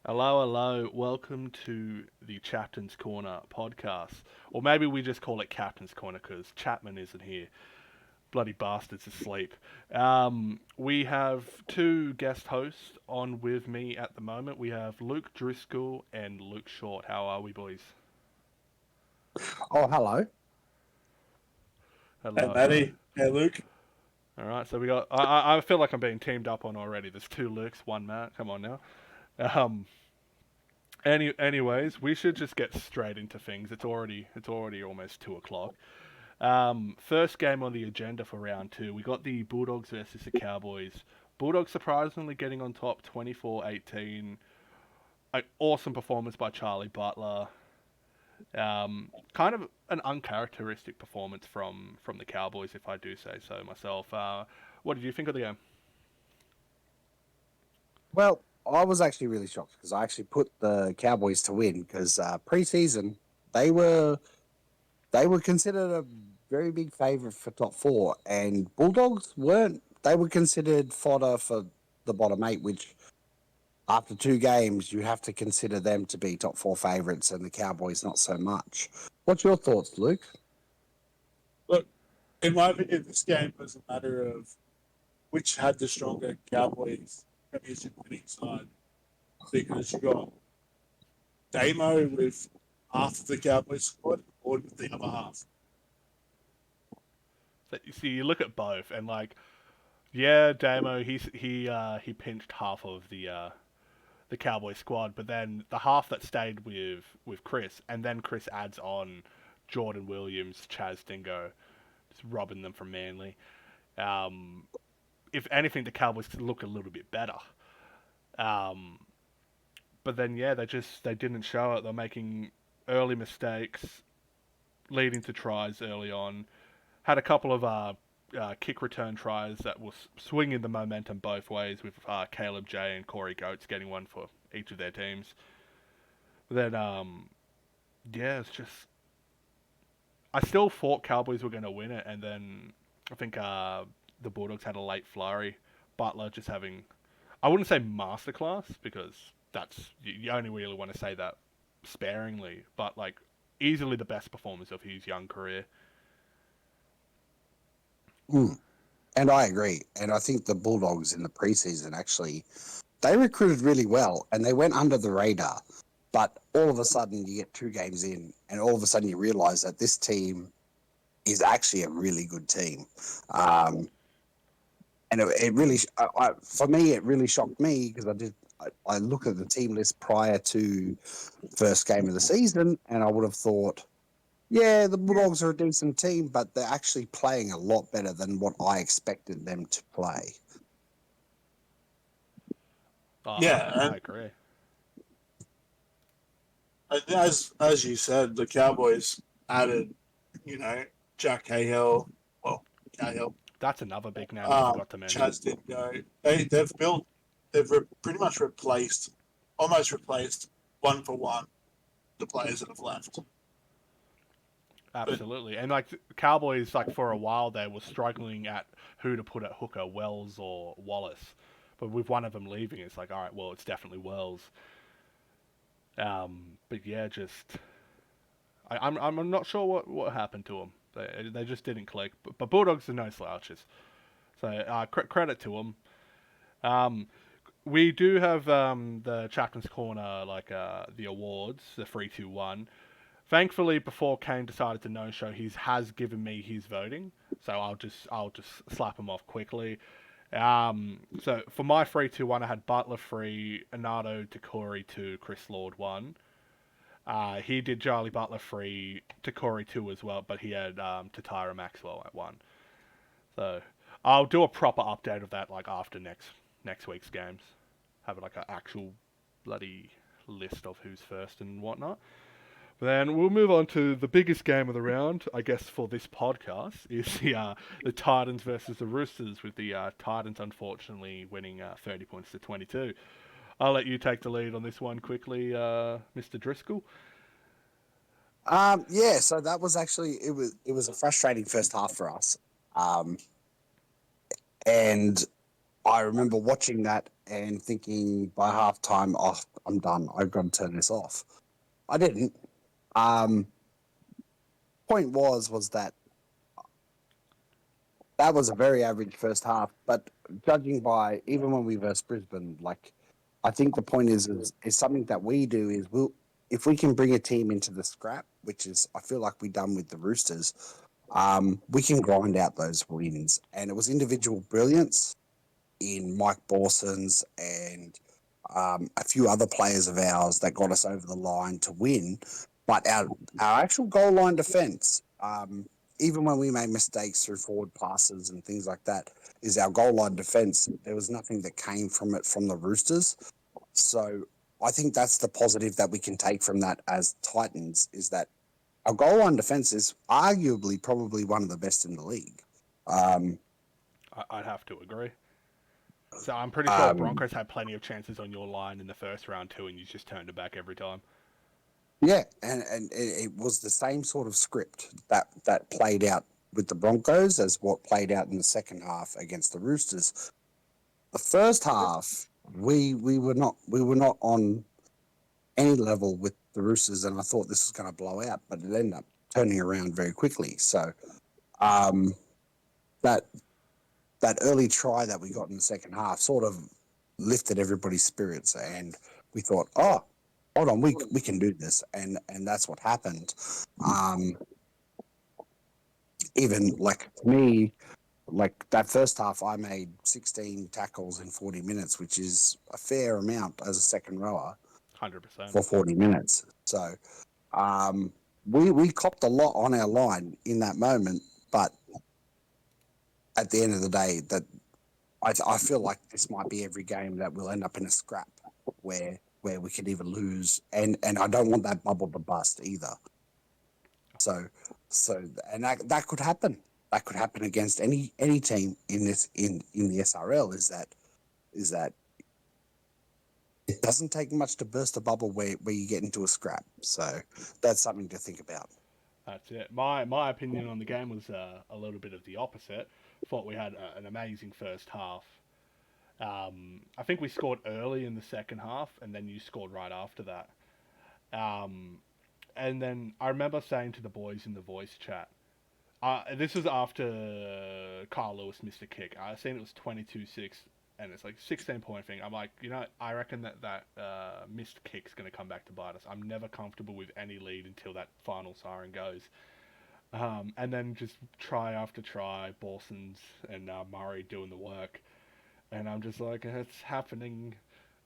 Hello, hello. Welcome to the Chapman's Corner podcast. Or maybe we just call it Captain's Corner because Chapman isn't here. Bloody bastard's asleep. We have two guest hosts on with me at the moment. We have Luke Driscoll and Luke Short. How are we, boys? Oh, hello. Hey, Hello, hello. Matty. Hey, Luke. All right, so we got. I feel like I'm being teamed up on already. There's two Lukes, one Matt. Come on now. Um, anyways, we should just get straight into things. It's already almost 2 o'clock. First game on the agenda for round two, we got the Bulldogs versus the Cowboys. Bulldogs surprisingly getting on top 24-18. An awesome performance by Charlie Butler. Kind of an uncharacteristic performance from the Cowboys, if I do say so myself. What did you think of the game? Well, I was actually really shocked because I actually put the Cowboys to win because preseason they were they were considered a very big favourite for top four, and Bulldogs weren't. They were considered fodder for the bottom eight, which after two games you have to consider them to be top four favourites, and the Cowboys not so much. What's your thoughts, Luke? Look, in my opinion, this game was a matter of which had the stronger Cowboys Premiership winning side because you got Damo with half of the Cowboys squad or with the other half. So you see, you look at both, and like, yeah, Damo, he pinched half of the Cowboy squad, but then the half that stayed with Chris, and then Chris adds on Jordan Williams, Chaz Dingo, just robbing them from Manly. Um, if anything, the Cowboys look a little bit better. Um, but then yeah, they didn't show it. They're making early mistakes, leading to tries early on. Had a couple of kick return tries that was swinging the momentum both ways with Caleb J and Corey Goats getting one for each of their teams. Then yeah, it's just I still thought Cowboys were going to win it, and then I think the Bulldogs had a late flurry. Butler just having I wouldn't say masterclass because that's you only really want to say that sparingly, but like easily the best performance of his young career. Mm. And I agree. And I think the Bulldogs in the preseason actually they recruited really well and they went under the radar. But all of a sudden, you get two games in, and all of a sudden, you realize that this team is actually a really good team. Um, and it really, for me, it really shocked me because I look at the team list prior to first game of the season, and I would have thought, yeah, the Bulldogs are a decent team, but they're actually playing a lot better than what I expected them to play. Yeah, I agree. and as you said, the Cowboys added, you know, Jack Cahill, well, Cahill, That's another big name I forgot to mention. Chaz Dingo. They've pretty much almost replaced one for one the players that have left. But Absolutely. And like Cowboys, like for a while they were struggling at who to put at hooker, Wells or Wallace. But with one of them leaving, it's like, all right, well, it's definitely Wells. But yeah, just I'm not sure what happened to them. They just didn't click. But Bulldogs are no slouches, so credit to them. Um, we do have the Chaplain's Corner, like the awards, the 3-2-1. Thankfully, before Kane decided to no-show, he has given me his voting, so I'll just slap him off quickly. So for my 3-2-1, I had Butler 3, Anato Takori 2, Chris Lord 1. He did Charlie Butler 3, Takori 2 as well, but he had Tatira Maxwell at 1. So I'll do a proper update of that like after next week's games. Have like an actual bloody list of who's first and whatnot. Then we'll move on to the biggest game of the round, I guess, for this podcast, is the Titans versus the Roosters, with the Titans unfortunately winning 30 points to 22. I'll let you take the lead on this one quickly, Mr. Driscoll. Yeah, so that was actually it was a frustrating first half for us, and I remember watching that and thinking by halftime, oh, I'm done. I've got to turn this off. I didn't. Point was that was a very average first half, but judging by even when we versus Brisbane, like I think the point is something that we do is if we can bring a team into the scrap, which is I feel like we done with the Roosters, we can grind out those wins. And it was individual brilliance in Mike Borson's and a few other players of ours that got us over the line to win. But our actual goal line defence, even when we made mistakes through forward passes and things like that, is our goal line defence. There was nothing that came from it from the Roosters. So I think that's the positive that we can take from that as Titans is that our goal line defence is arguably probably one of the best in the league. I'd have to agree. So I'm pretty sure the Um, Broncos had plenty of chances on your line in the first round too, and you just turned it back every time. Yeah, and it was the same sort of script that played out with the Broncos as what played out in the second half against the Roosters. The first half, we were not on any level with the Roosters, and I thought this was going to blow out, but it ended up turning around very quickly. So um, that that early try that we got in the second half sort of lifted everybody's spirits, and we thought, oh, hold on, we can do this, and that's what happened. Um, even like me, like that first half, I made 16 tackles in 40 minutes, which is a fair amount as a second rower 100%. for 40 minutes. So we copped a lot on our line in that moment, but at the end of the day, that I feel like this might be every game that we'll end up in a scrap where we could either lose, and I don't want that bubble to bust either. So and that could happen. That could happen against any team in this in the SRL. Is that it doesn't take much to burst a bubble where you get into a scrap. So that's something to think about. That's it. My opinion on the game was a little bit of the opposite. Thought we had an amazing first half. I think we scored early in the second half, and then you scored right after that. Um, and then I remember saying to the boys in the voice chat, this was after Carl Lewis missed a kick. I seen it was 22-6, and it's like 16-point thing. I'm like, I reckon that missed kick's going to come back to bite us. I'm never comfortable with any lead until that final siren goes. And then just try after try, Borsons and Murray doing the work. And I'm just like, it's happening.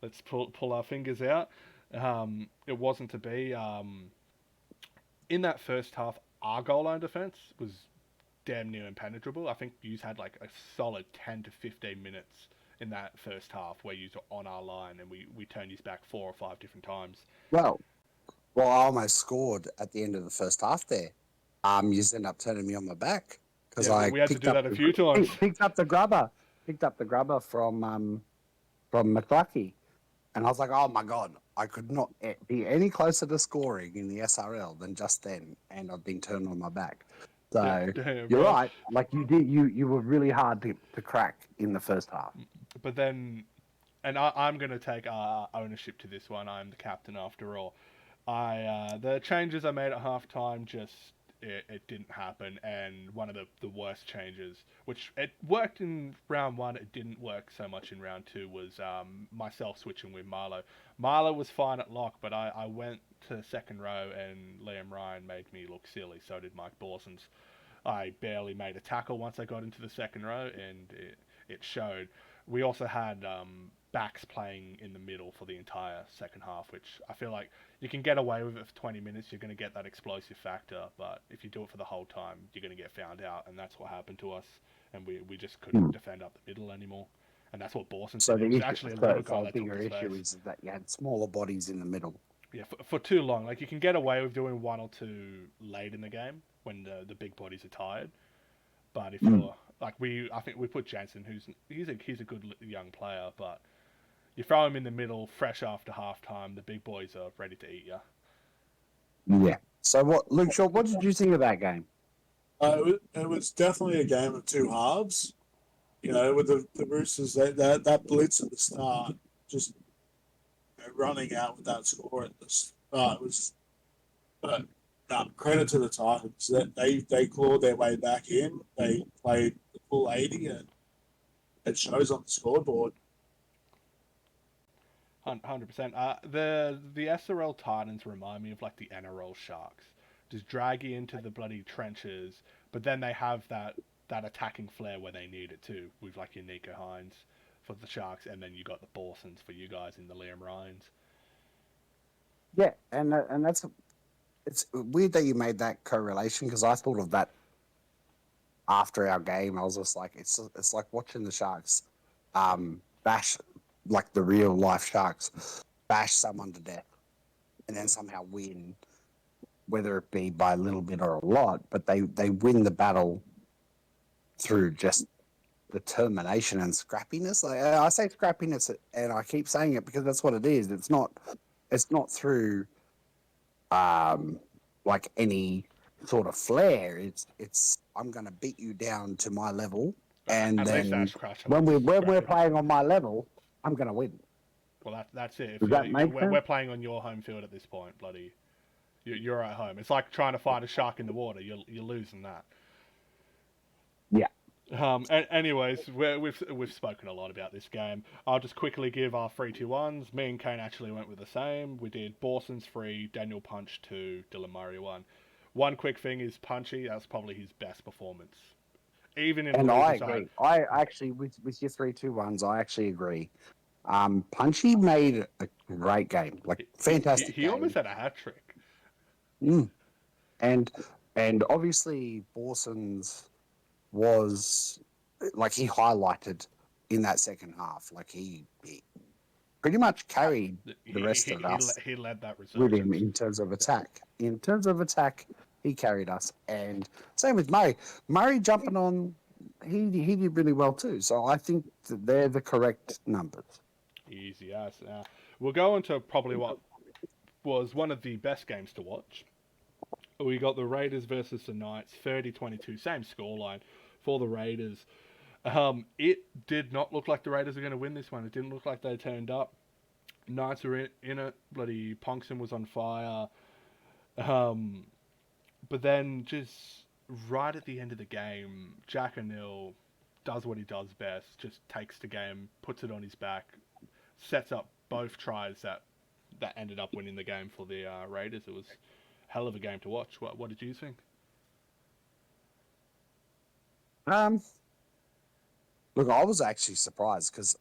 Let's pull our fingers out. It wasn't to be. In that first half, our goal line defense was damn near impenetrable. I think you had like a solid 10 to 15 minutes in that first half where you were on our line and we turned you back 4 or 5 different times. Well, I almost scored at the end of the first half there. You end up turning me on my back because Yeah, I we had to picked do up that a few times. picked up the grubber from McLucky, and I was like, oh my god, I could not be any closer to scoring in the SRL than just then, and I've been turned on my back. So Damn, you're bro. right, like you were really hard to crack in the first half. But then, and I'm going to take ownership to this one. I'm the captain after all. The changes I made at halftime just it didn't happen, and one of the worst changes, which it worked in round one, it didn't work so much in round two, was myself switching with Marlo. Marlo was fine at lock, but I went to second row, and Liam Ryan made me look silly. So did Mike Borsons. I barely made a tackle once I got into the second row, and it showed. We also had backs playing in the middle for the entire second half, which I feel like you can get away with it for 20 minutes. You're going to get that explosive factor, but if you do it for the whole time, you're going to get found out, and that's what happened to us. And we just couldn't defend up the middle anymore. And that's what Borson So said. the It was issue, actually a little guy so the that took bigger the issue space. is that you had smaller bodies in the middle. Yeah, for too long. Like, you can get away with doing one or two late in the game when the big bodies are tired. But if you're like I think we put Jansen, he's a good young player, but you throw him in the middle, fresh after halftime, the big boys are ready to eat you. Yeah. So what, Luke Shaw? What did you think of that game? It was definitely a game of two halves. With the Roosters, that blitz at the start, just running out with that score at the start was. But no, credit to the Titans that they clawed their way back in. They played the full 80, and it shows on the scoreboard. 100%. The SRL Titans remind me of like the NRL Sharks. Just drag you into the bloody trenches, but then they have that attacking flair where they need it too, with like your Nico Hines for the Sharks, and then you got the Borsons for you guys in the Liam Ryans. Yeah, and that's it's weird that you made that correlation because I thought of that after our game. I was just like, it's like watching the Sharks bash, like the real life Sharks, bash someone to death and then somehow win, whether it be by a little bit or a lot, but they win the battle through just determination and scrappiness. Like, I say scrappiness, and I keep saying it because that's what it is. It's not through like any sort of flair. It's I'm gonna beat you down to my level, and At least then that's crush. when we're playing on my level, I'm gonna win. Well, that's it. If Does that make sense? we're playing on your home field at this point, bloody, you're at home. It's like trying to fight a shark in the water. You're losing that. Yeah. Anyways, we've spoken a lot about this game. I'll just quickly give our 3-2-1s. Me and Kane actually went with the same. We did Borson's 3, Daniel Punch 2, Dylan Murray 1. One quick thing is Punchy. That's probably his best performance. Even in And a I loser side. agree. I actually with your 3-2-1s, I actually agree. Punchy made a great game, like fantastic. He almost had a hat trick. And obviously Borson's was like he highlighted in that second half. Like he pretty much carried the rest of us. He led that with him resurgence. in terms of attack. In terms of attack, he carried us. And same with Murray. Murray jumping on, he did really well too. So I think that they're the correct numbers. Easy as. We'll go on to probably what was one of the best games to watch. We got the Raiders versus the Knights, 30-22, same scoreline for the Raiders. It did not look like the Raiders were going to win this one. It didn't look like they turned up. Knights were in it. Bloody Ponkston was on fire. But then just right at the end of the game, Jack O'Neill does what he does best. Just takes the game, puts it on his back, sets up both tries that ended up winning the game for the Raiders. It was a hell of a game to watch. What did you think? Look, I was actually surprised because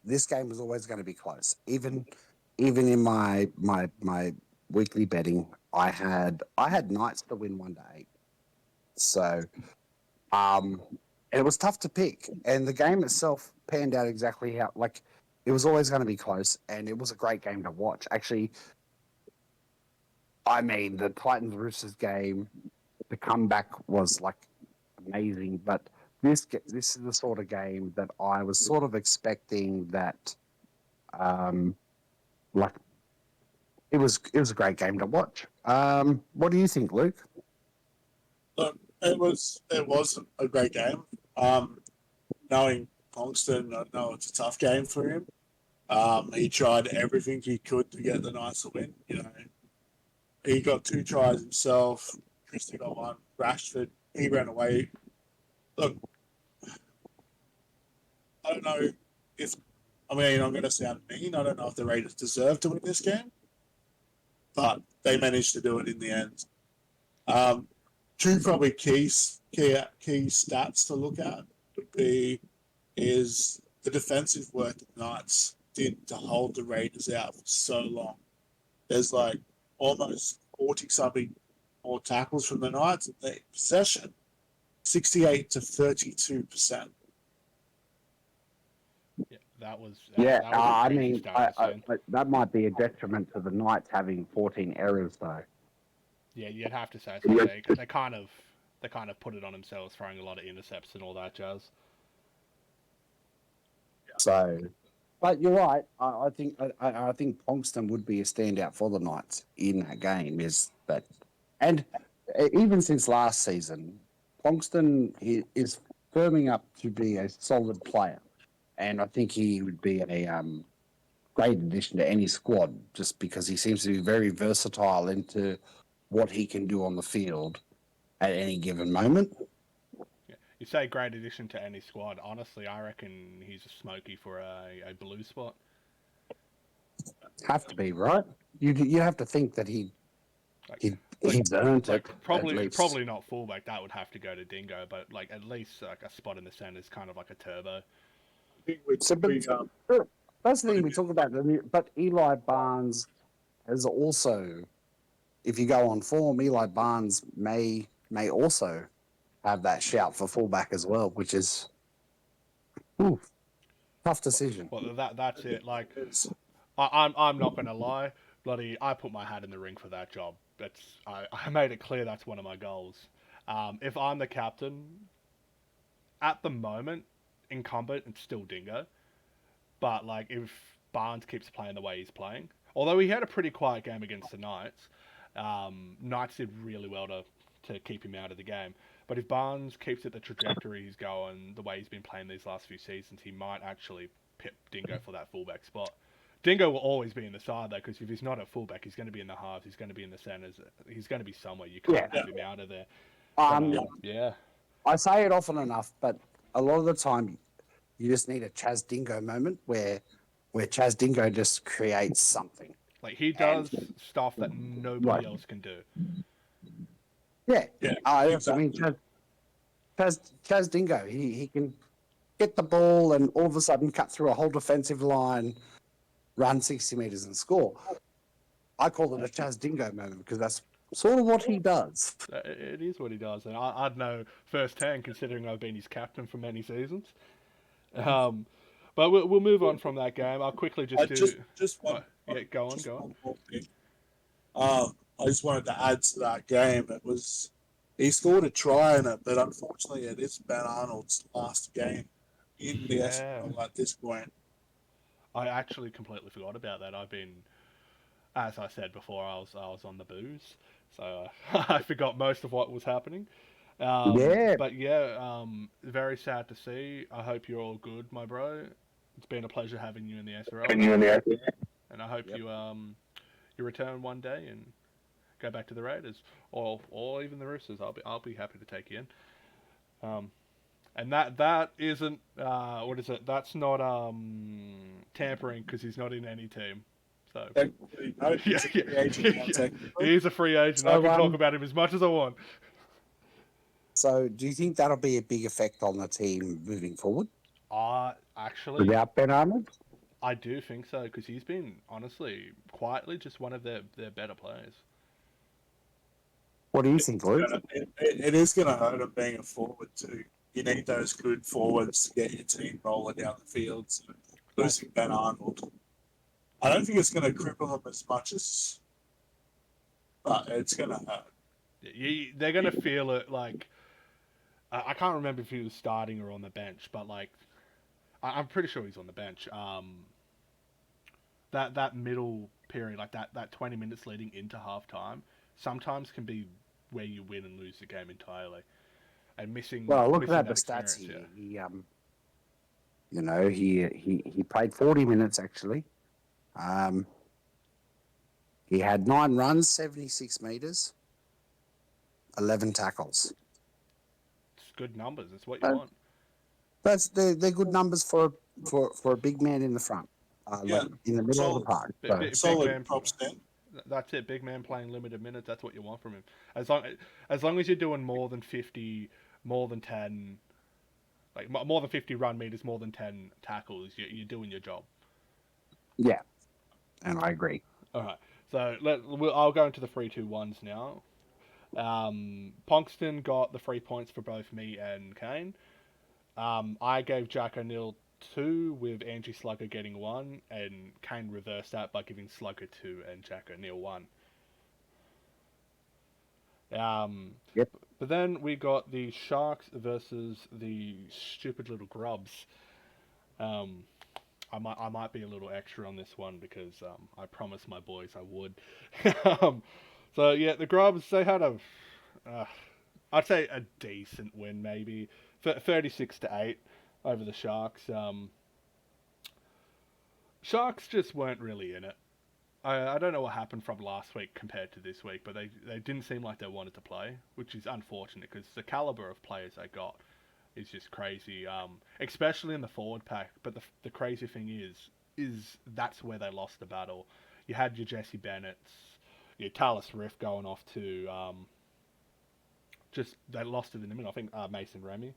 this game was always going to be close. Even in my weekly betting, I had Knights to win 1-8. So, it was tough to pick, and the game itself panned out exactly how it was always going to be close, and it was a great game to watch. Actually, I mean, the Titans Roosters game, the comeback was like amazing, but this is the sort of game that I was sort of expecting that, like it was a great game to watch. What do you think, Luke? Look, it was a great game. Knowing Ponkston, I know it's a tough game for him. He tried everything he could to get the Knights to win. He got 2 tries himself. Christie got 1. Rashford, he ran away. Look, I don't know if, I'm going to sound mean. I don't know if the Raiders deserve to win this game, but they managed to do it in the end. 2 probably key stats to look at would be is the defensive work the Knights did to hold the Raiders out for so long. There's like almost 40-something more tackles from the Knights in their possession, 68 to 32%. Yeah, that was. I mean, that might be a detriment to the Knights having 14 errors, though. Yeah, you'd have to say so. They kind of put it on themselves, throwing a lot of intercepts and all that jazz. So, but you're right. I think Ponkston would be a standout for the Knights in that game. Is that, and even since last season, Ponkston is firming up to be a solid player, and I think he would be a great addition to any squad, just because he seems to be very versatile into what he can do on the field at any given moment. Yeah. You say great addition to any squad. Honestly, I reckon he's a smoky for a blue spot. Have to be right. You have to think that Like, he's earned it at probably least. not fullback. That would have to go to Dingo, but like at least like a spot in the centre is kind of like a turbo. I think we, So, but we that's the thing we talk about. But Eli Barnes has also, if you go on form, Eli Barnes may also have that shout for fullback as well, which is tough decision. Well, that's it. Like it's, I'm not gonna lie, bloody, I put my hat in the ring for that job. I made it clear that's one of my goals. If I'm the captain, at the moment, incumbent, it's still Dingo. But like if Barnes keeps playing the way he's playing, although he had a pretty quiet game against the Knights, Knights did really well to keep him out of the game. But if Barnes keeps it the trajectory he's going, the way he's been playing these last few seasons, he might actually pip Dingo for that fullback spot. Dingo will always be in the side though, because if he's not at fullback, he's going to be in the halves, he's going to be in the centres, he's going to be somewhere. You can't have him out of there. Yeah. I say it often enough, but a lot of the time, you just need a Chaz Dingo moment where Chaz Dingo just creates something. Like he does stuff that nobody else can do. Yeah. exactly. I mean, Chaz Dingo, he can get the ball and all of a sudden cut through a whole defensive line, run 60 metres and score. I call it a Chaz Dingo moment because that's sort of what he does. It is what he does, and I'd know firsthand, considering I've been his captain for many seasons. But we'll move on from that game. I'll quickly just one. Go on. One more thing. I just wanted to add to that game. He scored a try in it, but unfortunately, it is Ben Arnold's last game in the SPL at this point. I actually completely forgot about that. I've been, as I said before, I was on the booze, so I forgot most of what was happening. But yeah, very sad to see. I hope you're all good, my bro. It's been a pleasure having you in the SRL. And I hope you return one day and go back to the Raiders or even the Roosters. I'll be happy to take you in. And that isn't what is it? That's not tampering because he's not in any team. So he's a free agent. So, I can talk about him as much as I want. So, do you think that'll be a big effect on the team moving forward? Actually, without Ben Arnold, I do think so because he's been honestly quietly just one of their better players. What do you think, Luke? It is going to hurt him being a forward too. You need those good forwards to get your team rolling down the field. So losing Ben Arnold, I don't think it's going to cripple them as much as, but it's going to hurt. They're going to feel it like. I can't remember if he was starting or on the bench, but like, I'm pretty sure he's on the bench. That middle period, like that 20 minutes leading into halftime, sometimes can be where you win and lose the game entirely. And missing. Well, look at that the stats here. Yeah. He played 40 minutes actually. He had 9 runs, 76 meters, 11 tackles. It's good numbers. It's what you want. They're good numbers for a big man in the front. In the middle of the park. Solid props then. That's it. Big man playing limited minutes. That's what you want from him. As long as you're doing more than 50, more than 10, like more than 50 run meters, more than 10 tackles, you're doing your job. Yeah, and I agree. All right. So I'll go into the 3-2-1s now. Ponkston got the 3 points for both me and Kane. I gave Jack O'Neill 2 with Angie Slugger getting 1, and Kane reversed that by giving Slugger 2 and Jack O'Neill 1. Yep. But then we got the Sharks versus the stupid little Grubs. I might be a little extra on this one because I promised my boys I would. So yeah, the Grubs, they had I'd say a decent win maybe. 36-8 over the Sharks. Sharks just weren't really in it. I don't know what happened from last week compared to this week, but they didn't seem like they wanted to play, which is unfortunate because the caliber of players they got is just crazy, especially in the forward pack. But the crazy thing is that's where they lost the battle. You had your Jesse Bennett's, your Talis Riff going off to just they lost it in the middle. I think Mason Remy,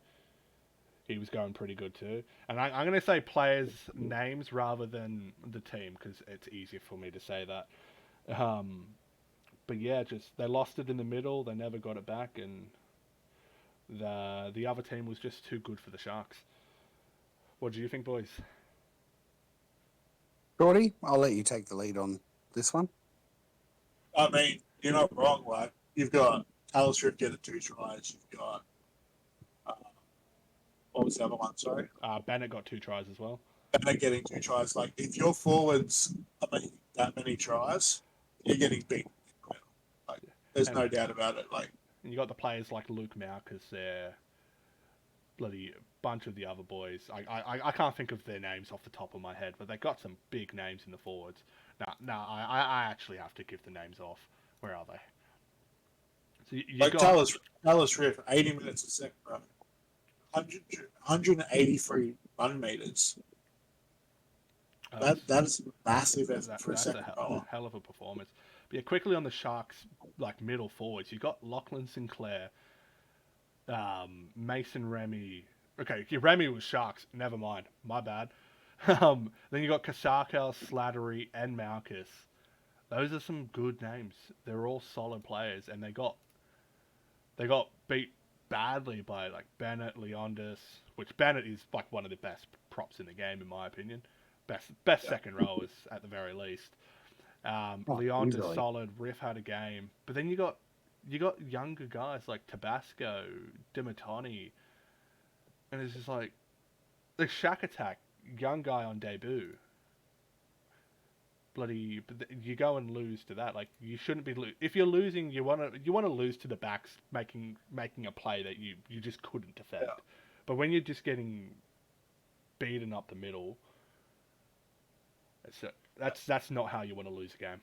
he was going pretty good too. And I'm going to say players' names rather than the team because it's easier for me to say that. But yeah, just they lost it in the middle. They never got it back, and the other team was just too good for the Sharks. What do you think, boys? Shorty, I'll let you take the lead on this one. I mean, you're not wrong. Like you've got Taylor Swift getting 2 tries. You've got what was the other one? Sorry, Bennett got 2 tries as well. Bennett getting 2 tries. Like if your forwards are making that many tries, you're getting beaten. Like there's no doubt about it. Like and you got the players like Luke Malkus there, bloody bunch of the other boys. I can't think of their names off the top of my head, but they got some big names in the forwards. I actually have to give the names off. Where are they? So you like got Taylor Swift, 80 minutes a second, bro. 183 run meters. That is massive for a second rower. Hell of a performance. But yeah, quickly on the Sharks, like middle forwards, you got Lachlan Sinclair, Mason Remy. Okay, Remy was Sharks. Never mind. My bad. Then you got Kasakal, Slattery, and Malkus. Those are some good names. They're all solid players, and they got beat badly by like Bennett, Leondis, which Bennett is like one of the best props in the game in my opinion. Best second rowers at the very least. Leondis easily. solid. Riff had a game, but then you got younger guys like Tabasco, Dimitani, and it's just like the Shack Attack, young guy on debut. Bloody, you go and lose to that. Like you shouldn't be. If you're losing, you want to lose to the backs making a play that you just couldn't defend. Yeah. But when you're just getting beaten up the middle, that's not how you want to lose a game.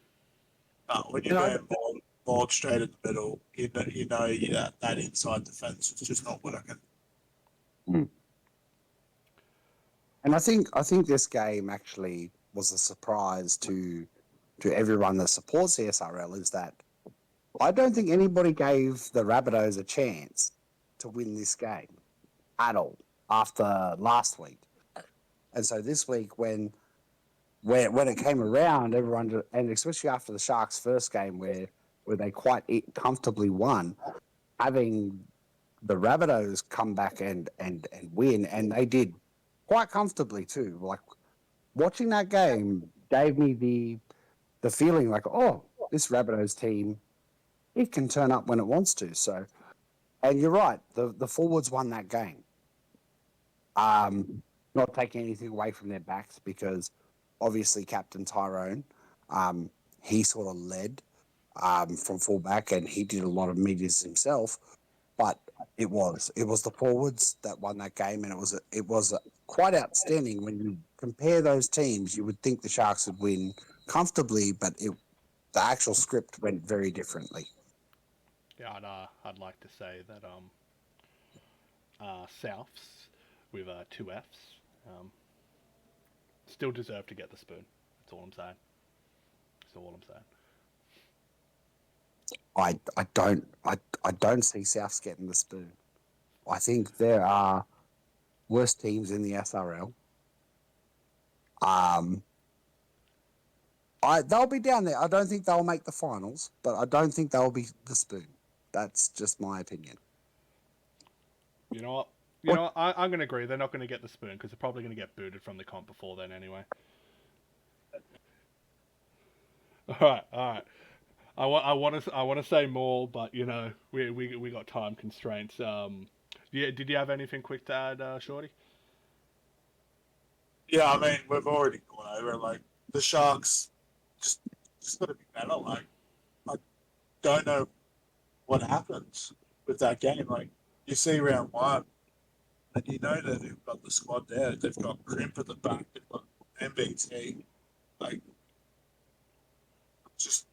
When you're going ball straight in the middle, you know that inside defense is just not working. And I think this game actually was a surprise to everyone that supports the SRL. Is that I don't think anybody gave the Rabbitohs a chance to win this game at all after last week. And so this week, when it came around, everyone, and especially after the Sharks' first game where they quite comfortably won, having the Rabbitohs come back and win, and they did quite comfortably too. Like watching that game gave me the feeling like, oh, this Rabbitohs team, it can turn up when it wants to. So, and you're right, the forwards won that game. Not taking anything away from their backs because obviously Captain Tyrone, he sort of led from fullback and he did a lot of meters himself. But it was the forwards that won that game, and it was quite outstanding. When you compare those teams, you would think the Sharks would win comfortably, but the actual script went very differently. Yeah, I'd like to say that Souths with 2 Fs still deserve to get the spoon. That's all I'm saying. That's all I'm saying. I don't see Souths getting the spoon. I think there are worse teams in the SRL. They'll be down there. I don't think they'll make the finals, but I don't think they'll be the spoon. That's just my opinion. You know what? I'm going to agree. They're not going to get the spoon because they're probably going to get booted from the comp before then anyway. All right. I want to say more, but we got time constraints. Yeah, did you have anything quick to add, Shorty? Yeah, I mean we've already gone over like the Sharks just got to be better. Like I don't know what happens with that game. Like you see round 1, and you know that they've got the squad there. They've got Crimp at the back. They've got MBT. Like, just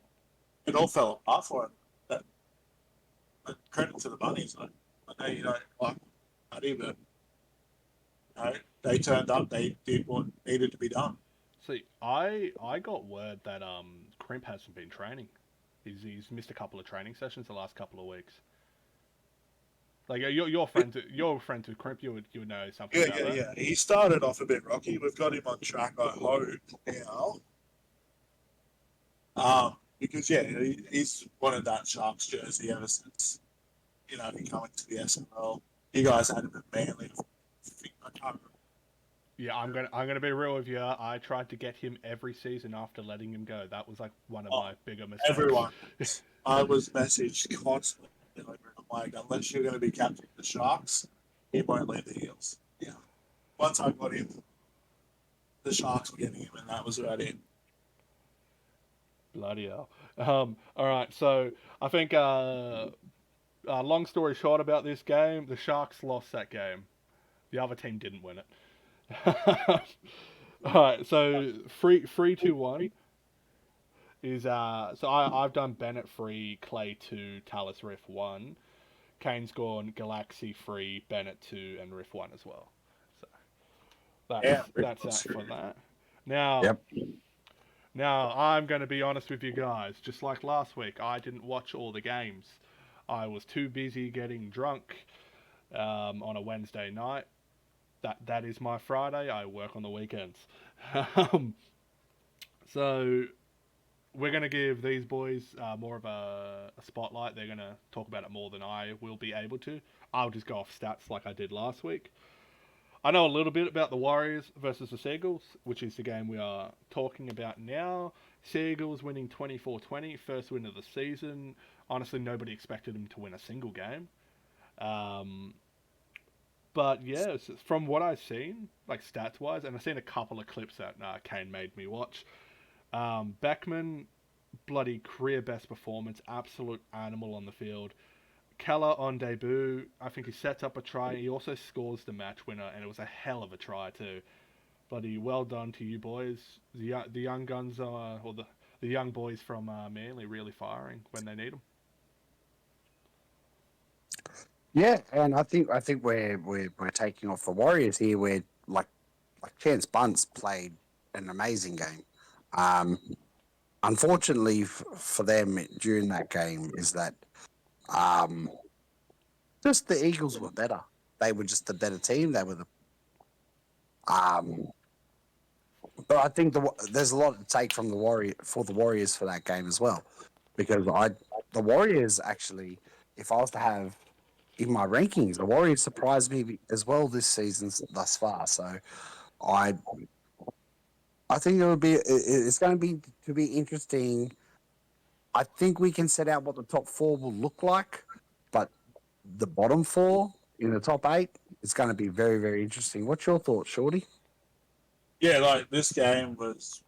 it all fell apart for him. But credit to the bunnies. Like, I know you don't like Paddy, but they turned up. They did what needed to be done. See, I got word that Crimp hasn't been training. He's missed a couple of training sessions the last couple of weeks. Like your friends with Crimp, you would know something Yeah, about yeah, that. yeah. He started off a bit rocky. We've got him on track, I hope, now. Because he's wanted that Sharks jersey ever since he coming to the SNL. You guys had him at Manly. I can't remember. Yeah, I'm gonna be real with you. I tried to get him every season after letting him go. That was like one of Oh, my bigger mistakes. everyone. I was messaged constantly. I'm like, unless you're going to be captaining the Sharks, he won't leave the Eels. Yeah. Once I got him, the Sharks were getting him, and that was about it. Bloody hell. All right, so I think long story short about this game, the Sharks lost that game. The other team didn't win it. All right, so 3-2-1 is so I've done Bennett free, Clay 2, Talus Riff 1. Kane's gone Galaxy free, Bennett 2, and Riff 1 as well. So Yeah, that's that for that. Now Yep. now I'm going to be honest with you guys. Just like last week, I didn't watch all the games. I was too busy getting drunk on a Wednesday night. That is my Friday. I work on the weekends. So we're going to give these boys more of a spotlight. They're going to talk about it more than I will be able to. I'll just go off stats like I did last week. I know a little bit about the Warriors versus the Seagulls, which is the game we are talking about now. Seagulls winning 24-20, first win of the season. Honestly, nobody expected them to win a single game. But yeah, from what I've seen, like stats wise, and I've seen a couple of clips that Kane made me watch. Beckman, bloody career best performance, absolute animal on the field. Keller on debut, I think he sets up a try. He also scores the match winner, and it was a hell of a try too. Bloody well done to you boys. The young guns or the young boys from Manly really firing when they need them. Yeah, and I think we're taking off the Warriors here. Where like Chance Bunce played an amazing game. Um, Unfortunately for them during that game is that um, just the Eagles were better. They were just a better team. They were the but I think there's a lot to take from the Warriors for that game as well, because the Warriors actually, if I was to have in my rankings, the Warriors surprised me as well this season thus far. So I I think it's going to be interesting. I think we can set out what the top four will look like, but the bottom four in the top eight is going to be very, very interesting. What's your thoughts, Shorty? Yeah, like this game was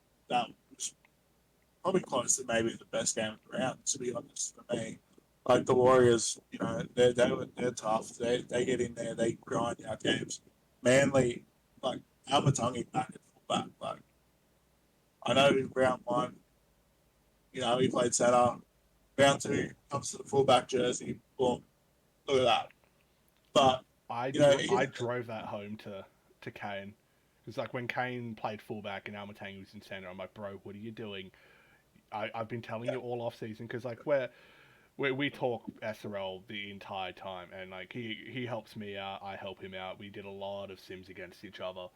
probably close to maybe the best game of the round, to be honest, for me. Like the Warriors, they're tough. They get in there, they grind out games. Manly, like Almatangi back at fullback. Like I know in round one, he played center. Round two comes to the fullback jersey. Boom, look at that. But I drove that home to Kane. It's like when Kane played fullback and Almatang was in center. I'm like, bro, what are you doing? I've been telling you all off season because like we talk SRL the entire time, and like he helps me out, I help him out. We did a lot of sims against each other,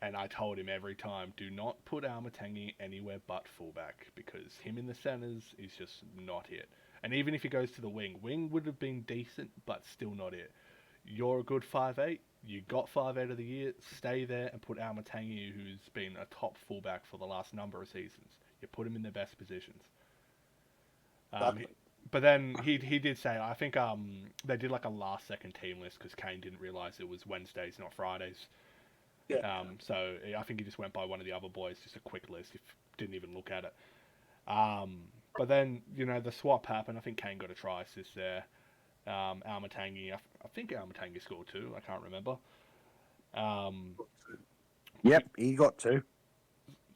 and I told him every time, do not put Almatangi anywhere but fullback because him in the centers is just not it. And even if he goes to the wing would have been decent, but still not it. You're a good 5'8". You got 5'8" of the year. Stay there and put Almatangi, who's been a top fullback for the last number of seasons. You put him in the best positions. exactly. But then he did say, I think they did like a last second team list because Kane didn't realize it was Wednesdays, not Fridays. Yeah, So I think he just went by one of the other boys, just a quick list. He didn't even look at it. But then the swap happened. I think Kane got a try assist there. Almatangi, I think Almatangi scored too. I can't remember. Yep, he got 2.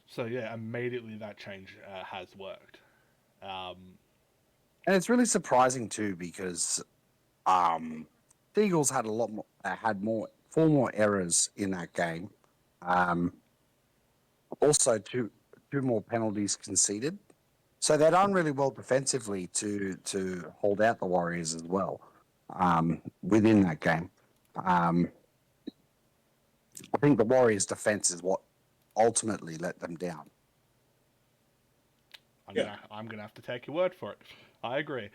So yeah, immediately that change has worked. And it's really surprising too because the Eagles had a lot more, had more, 4 more errors in that game. Also, two more penalties conceded. So they're done really well defensively to hold out the Warriors as well within that game. I think the Warriors' defense is what ultimately let them down. I'm gonna have to take your word for it. I agree.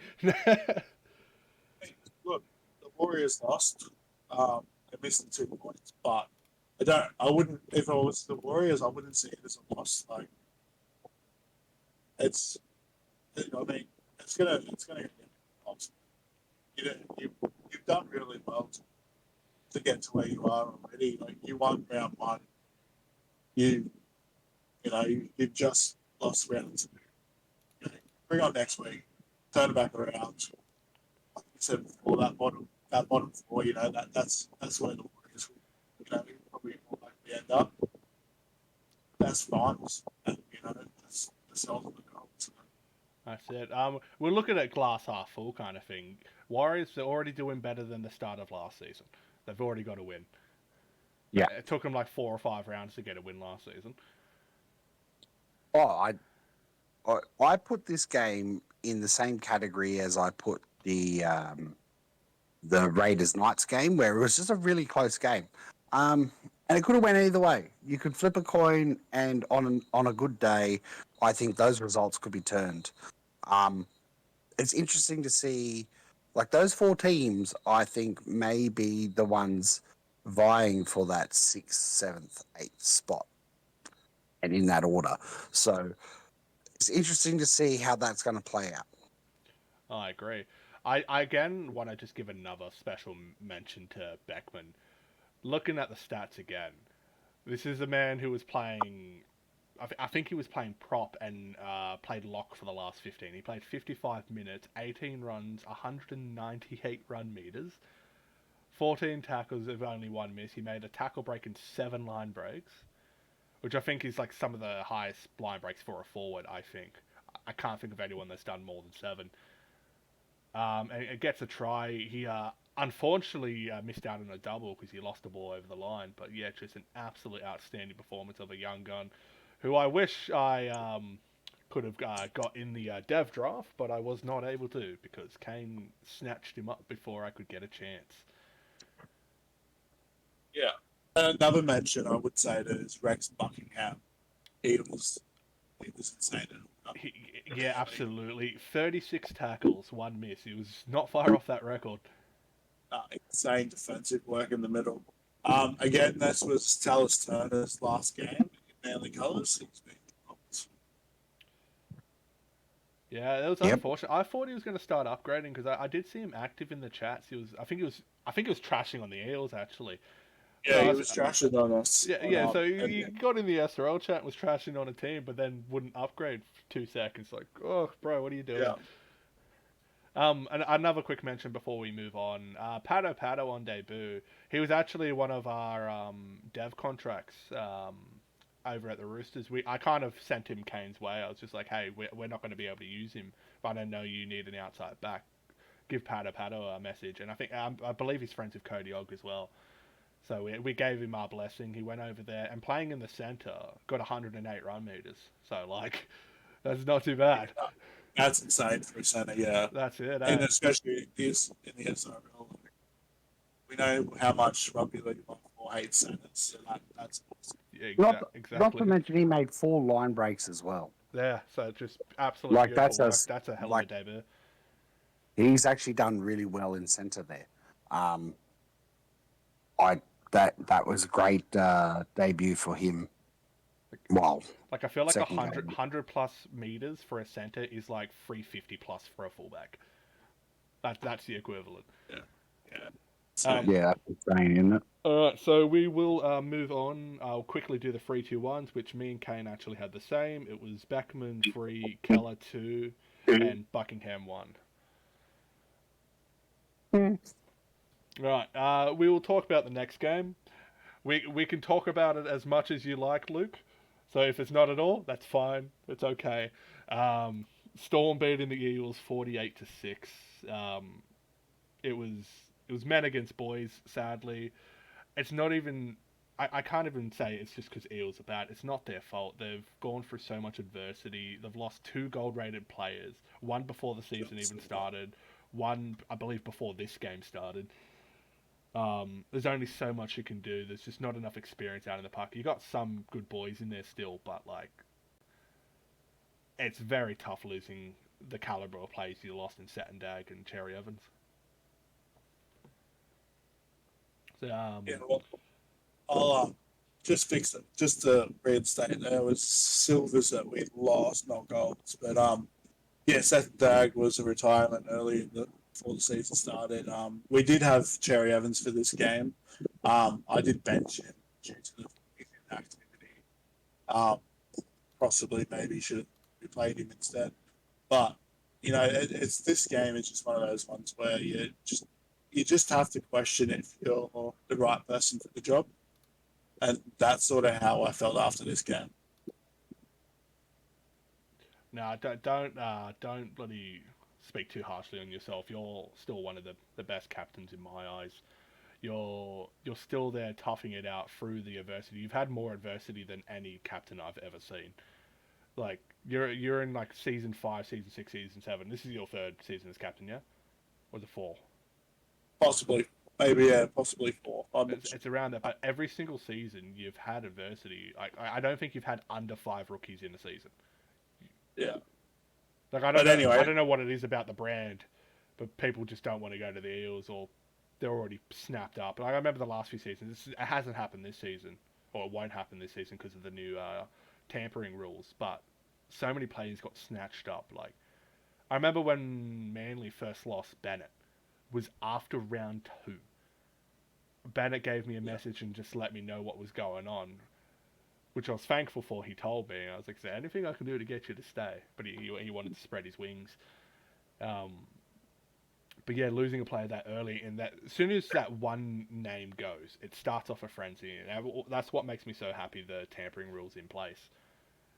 Look, the Warriors lost. They missed the 2 points, but I wouldn't. If I was the Warriors, I wouldn't see it as a loss. Like it's. I mean, it's gonna get lost. You've done really well to get to where you are already. Like you won round 1. You've just lost round 2. Bring on next week, turn it back around. Like you said before, that bottom 4, that's where the Warriors probably more likely end up. That's finals, and that's the ultimate goal. So, That's it. We're looking at glass half full kind of thing. Warriors are already doing better than the start of last season. They've already got a win. Yeah. It took them like 4 or 5 rounds to get a win last season. Oh, I put this game in the same category as I put the Raiders Knights game, where it was just a really close game. And it could have went either way. You could flip a coin, and on a good day, I think those results could be turned. It's interesting to see, like those 4 teams. I think may be the ones vying for that 6th, 7th, 8th spot, and in that order. So it's interesting to see how that's going to play out. I agree. I again want to just give another special mention to Beckman. Looking at the stats again, this is a man who was playing. I think he was playing prop and played lock for the last 15. He played 55 minutes, 18 runs, 198 run meters, 14 tackles with only 1 miss. He made a tackle break and 7 line breaks, which I think is like some of the highest line breaks for a forward. I think I can't think of anyone that's done more than 7. And it gets a try. He unfortunately missed out on a double because he lost the ball over the line. But yeah, just an absolute outstanding performance of a young gun, who I wish I could have got in the dev draft, but I was not able to because Kane snatched him up before I could get a chance. yeah. Another mention I would say is Rex Buckingham. He was insane. Yeah, absolutely. 36 tackles, 1 miss. He was not far off that record. Insane defensive work in the middle. Again, this was Tallis Turner's last game in Manly colours. He's been Yeah, that was unfortunate. I thought he was going to start upgrading because I did see him active in the chats. I think he was trashing on the Eels actually. Yeah, he was trashing on us. Yeah. So he got in the SRL chat and was trashing on a team, but then wouldn't upgrade for 2 seconds. Like, oh, bro, what are you doing? Yeah. And another quick mention before we move on. Pato on debut. He was actually one of our dev contracts over at the Roosters. I kind of sent him Kane's way. I was just like, hey, we're not going to be able to use him, but I know you need an outside back. Give Pato a message, and I believe he's friends with Cody Ogg as well. So we gave him our blessing. He went over there and playing in the centre got 108 run meters. So like, that's not too bad. That's insane for a centre, yeah. That's it. And especially this in the SRL. We know how much rugby league 1-4 hates centres, so that's awesome. Yeah, exactly. Not to mention he made 4 line breaks as well. Yeah, so just absolutely beautiful work. That's a hell of a debut. He's actually done really well in centre there. That was a great debut for him. Wow. Like I feel like 100 plus meters for a centre is like 350 plus for a fullback. That's the equivalent. Yeah. Yeah, that's insane, isn't it? Alright, so we will move on. I'll quickly do the 3-2-1s, which me and Kane actually had the same. It was Beckman 3, Keller 2, and Buckingham 1. Right, we will talk about the next game. we can talk about it as much as you like, Luke. So if it's not at all, that's fine. It's okay. Um, Storm beating the Eagles 48-6. Um, it was it was men against boys. Sadly, it's not even. I can't even say it's just because Eels are bad. It's not their fault. They've gone through so much adversity. They've lost two gold-rated players. One before the season even started. One, I believe, before this game started. There's only so much you can do. There's just not enough experience out in the park. You got some good boys in there still, but like, it's very tough losing the caliber of players you lost in Settendag and Cherry Evans. So, Yeah, well, I'll just fix it. Just to reinstate, there was silvers that we lost, not golds. But yeah, Seth Dag was a retirement early before the season started. We did have Cherry Evans for this game. I did bench him due to the inactivity. Possibly, maybe should have played him instead. But it's this game. It's just one of those ones where you just have to question if you're the right person for the job, and that's sort of how I felt after this game. no, don't bloody speak too harshly on yourself. You're still one of the best captains in my eyes. You're still there toughing it out through the adversity. You've had more adversity than any captain I've ever seen. Like you're in like season 5, season 6, season 7. This is your third season as captain, yeah? Or was it 4? Possibly, maybe, yeah, possibly 4. It's around that, but every single season you've had adversity. I don't think you've had under 5 rookies in a season. Yeah. Like I don't know what it is about the brand, but people just don't want to go to the Eels, or they're already snapped up. Like I remember the last few seasons. It hasn't happened this season, or it won't happen this season because of the new tampering rules. But so many players got snatched up. Like I remember when Manly first lost Bennett was after round 2. Bennett gave me a message and just let me know what was going on, which I was thankful for. He told me. I was like, is there anything I can do to get you to stay? But he wanted to spread his wings. But yeah, losing a player that early, and that as soon as that one name goes, it starts off a frenzy. And that's what makes me so happy the tampering rules in place.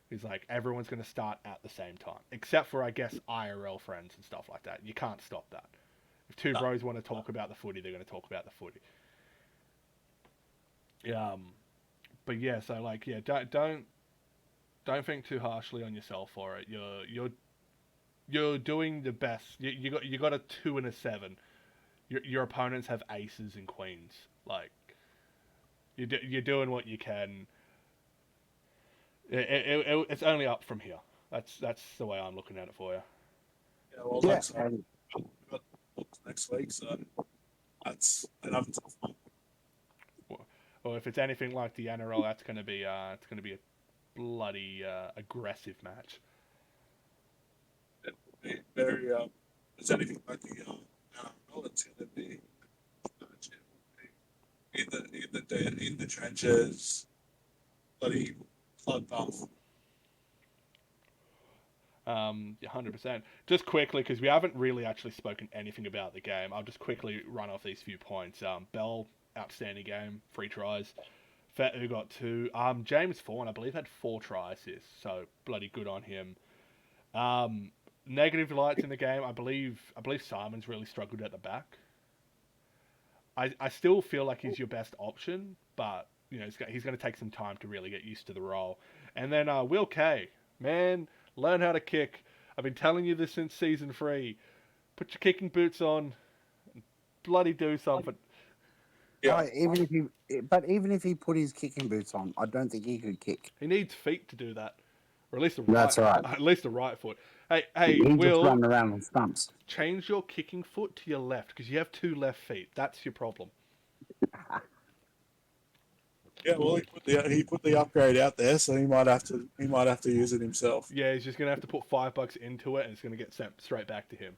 Is like everyone's going to start at the same time, except for I guess IRL friends and stuff like that. You can't stop that. If two bros want to talk about the footy, they're going to talk about the footy. But yeah, so like yeah, don't think too harshly on yourself for it. You're doing the best. You got a 2 and a 7. Your opponents have aces and queens. Like you're doing what you can. It's only up from here. That's the way I'm looking at it for you. Yeah, well, Yeah, that's we've got next week, so that's another tough one. Or if it's anything like the NRL, that's going to be a bloody aggressive match. Very it's anything like the NRL, it's going to be in the trenches, bloody bloodbath. 100%. Just quickly, because we haven't really actually spoken anything about the game, I'll just quickly run off these few points. Bell, outstanding game, 3 tries. Fetu got 2. James Fawn, I believe, had 4 tries this, so bloody good on him. Negative lights in the game, I believe Simon's really struggled at the back. I still feel like he's your best option, but he's going to take some time to really get used to the role. And then Will Kay, man, learn how to kick. I've been telling you this since season 3. Put your kicking boots on, and bloody do something. Yeah. Even if he put his kicking boots on, I don't think he could kick. He needs feet to do that, or at least the That's right. At least the right foot. Hey, He Will, just run around on stumps. change your kicking foot to your left because you have 2 left feet. That's your problem. Yeah, well, he put the upgrade out there, so he might have to use it himself. Yeah, he's just gonna have to put $5 into it, and it's gonna get sent straight back to him.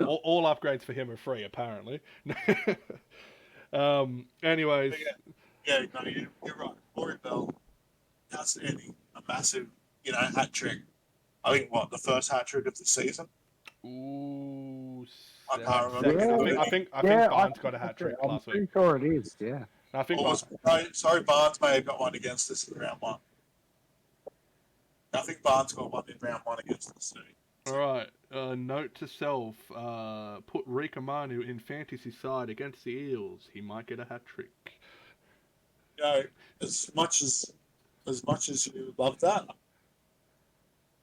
All upgrades for him are free, apparently. Anyways, Yeah, no, you're right. Corey Bell, outstanding, a massive, hat trick. I think the first hat trick of the season. ooh, I can't remember. second. I think Barnes got a hat trick last week. I'm pretty sure it is. Yeah. And I think Sorry, Barnes may have got one against us in round one. I think Barnes got one in round one against us. all right. Note to self: put Rika Manu in fantasy side against the Eels. He might get a hat trick. You know, as much as you would love that,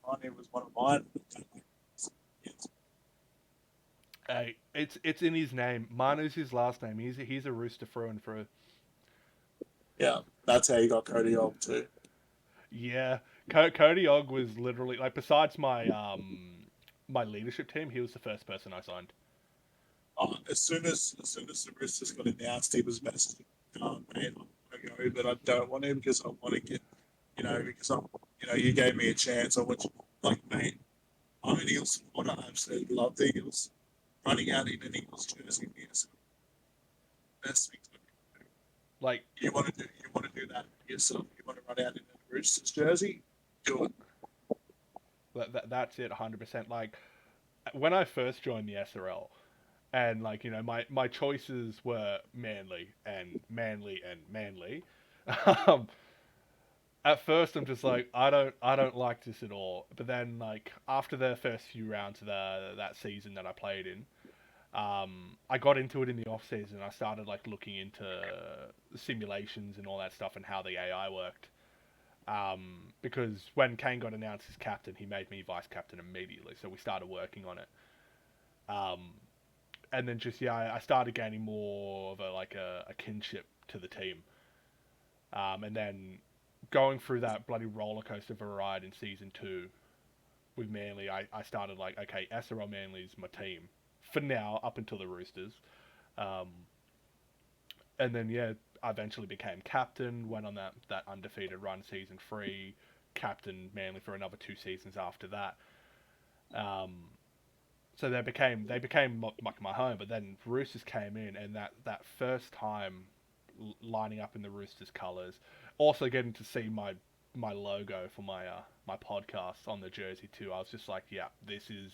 Manu was one of mine. Hey, it's in his name. Manu's his last name. He's a rooster through and through. Yeah, that's how you got Cody Ogg too. Yeah, Cody Ogg was literally like, besides my leadership team, he was the first person I signed. As soon as the Roosters got announced, he was messaging, man, I want to go, but I don't want to because I want to get, you gave me a chance. I want you, like, mate, I'm an Eagles supporter. I absolutely love the Eagles. Running out in an Eagles jersey is the best thing to do. Like, You want to do that yourself. You want to run out in a Roosters jersey, do it. that's it, 100%. Like, when I first joined the SRL, and like, my choices were Manly and Manly and Manly. um, at first, I'm just like, I don't like this at all. But then, like, after the first few rounds of that season that I played in, I got into it in the off season. I started like looking into simulations and all that stuff and how the AI worked. Because when Kane got announced as captain, he made me vice captain immediately. So we started working on it. And then just, I started gaining more of a kinship to the team. And then going through that bloody roller coaster of a ride in season 2 with Manly, I started like, okay, SRL Manly's my team for now, up until the Roosters. Um, and then, I eventually became captain, went on that undefeated run season 3, captain Manly for another 2 seasons after that. So they became like my home. But then Roosters came in, and that first time lining up in the Roosters colours, also getting to see my logo for my podcast on the jersey too. I was just like, yeah, this is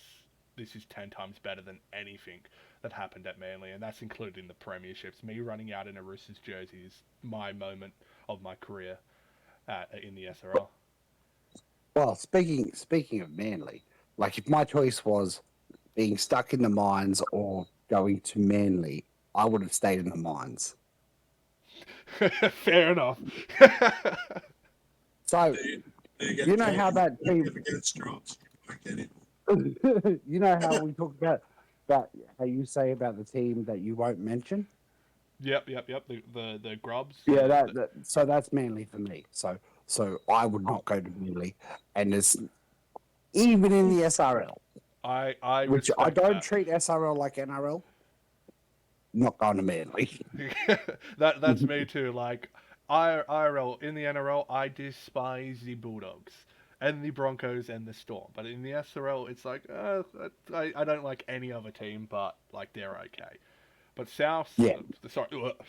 10 times better than anything that happened at Manly, and that's including the premierships. Me running out in a Roosters jersey is my moment of my career in the SRL. Well, speaking of Manly, like if my choice was being stuck in the mines or going to Manly, I would have stayed in the mines. Fair enough. So you know how that team, you know how we talk about how you say about the team that you won't mention. Yep. The grubs. Yeah, so that's Manly for me. So I would not go to Manly, and it's even in the SRL, which I don't treat SRL like NRL. Not going to Manly. That's me too. Like, IRL in the NRL, I despise the Bulldogs and the Broncos and the Storm. But in the SRL, it's like, I don't like any other team, but like they're okay. But South, Yeah.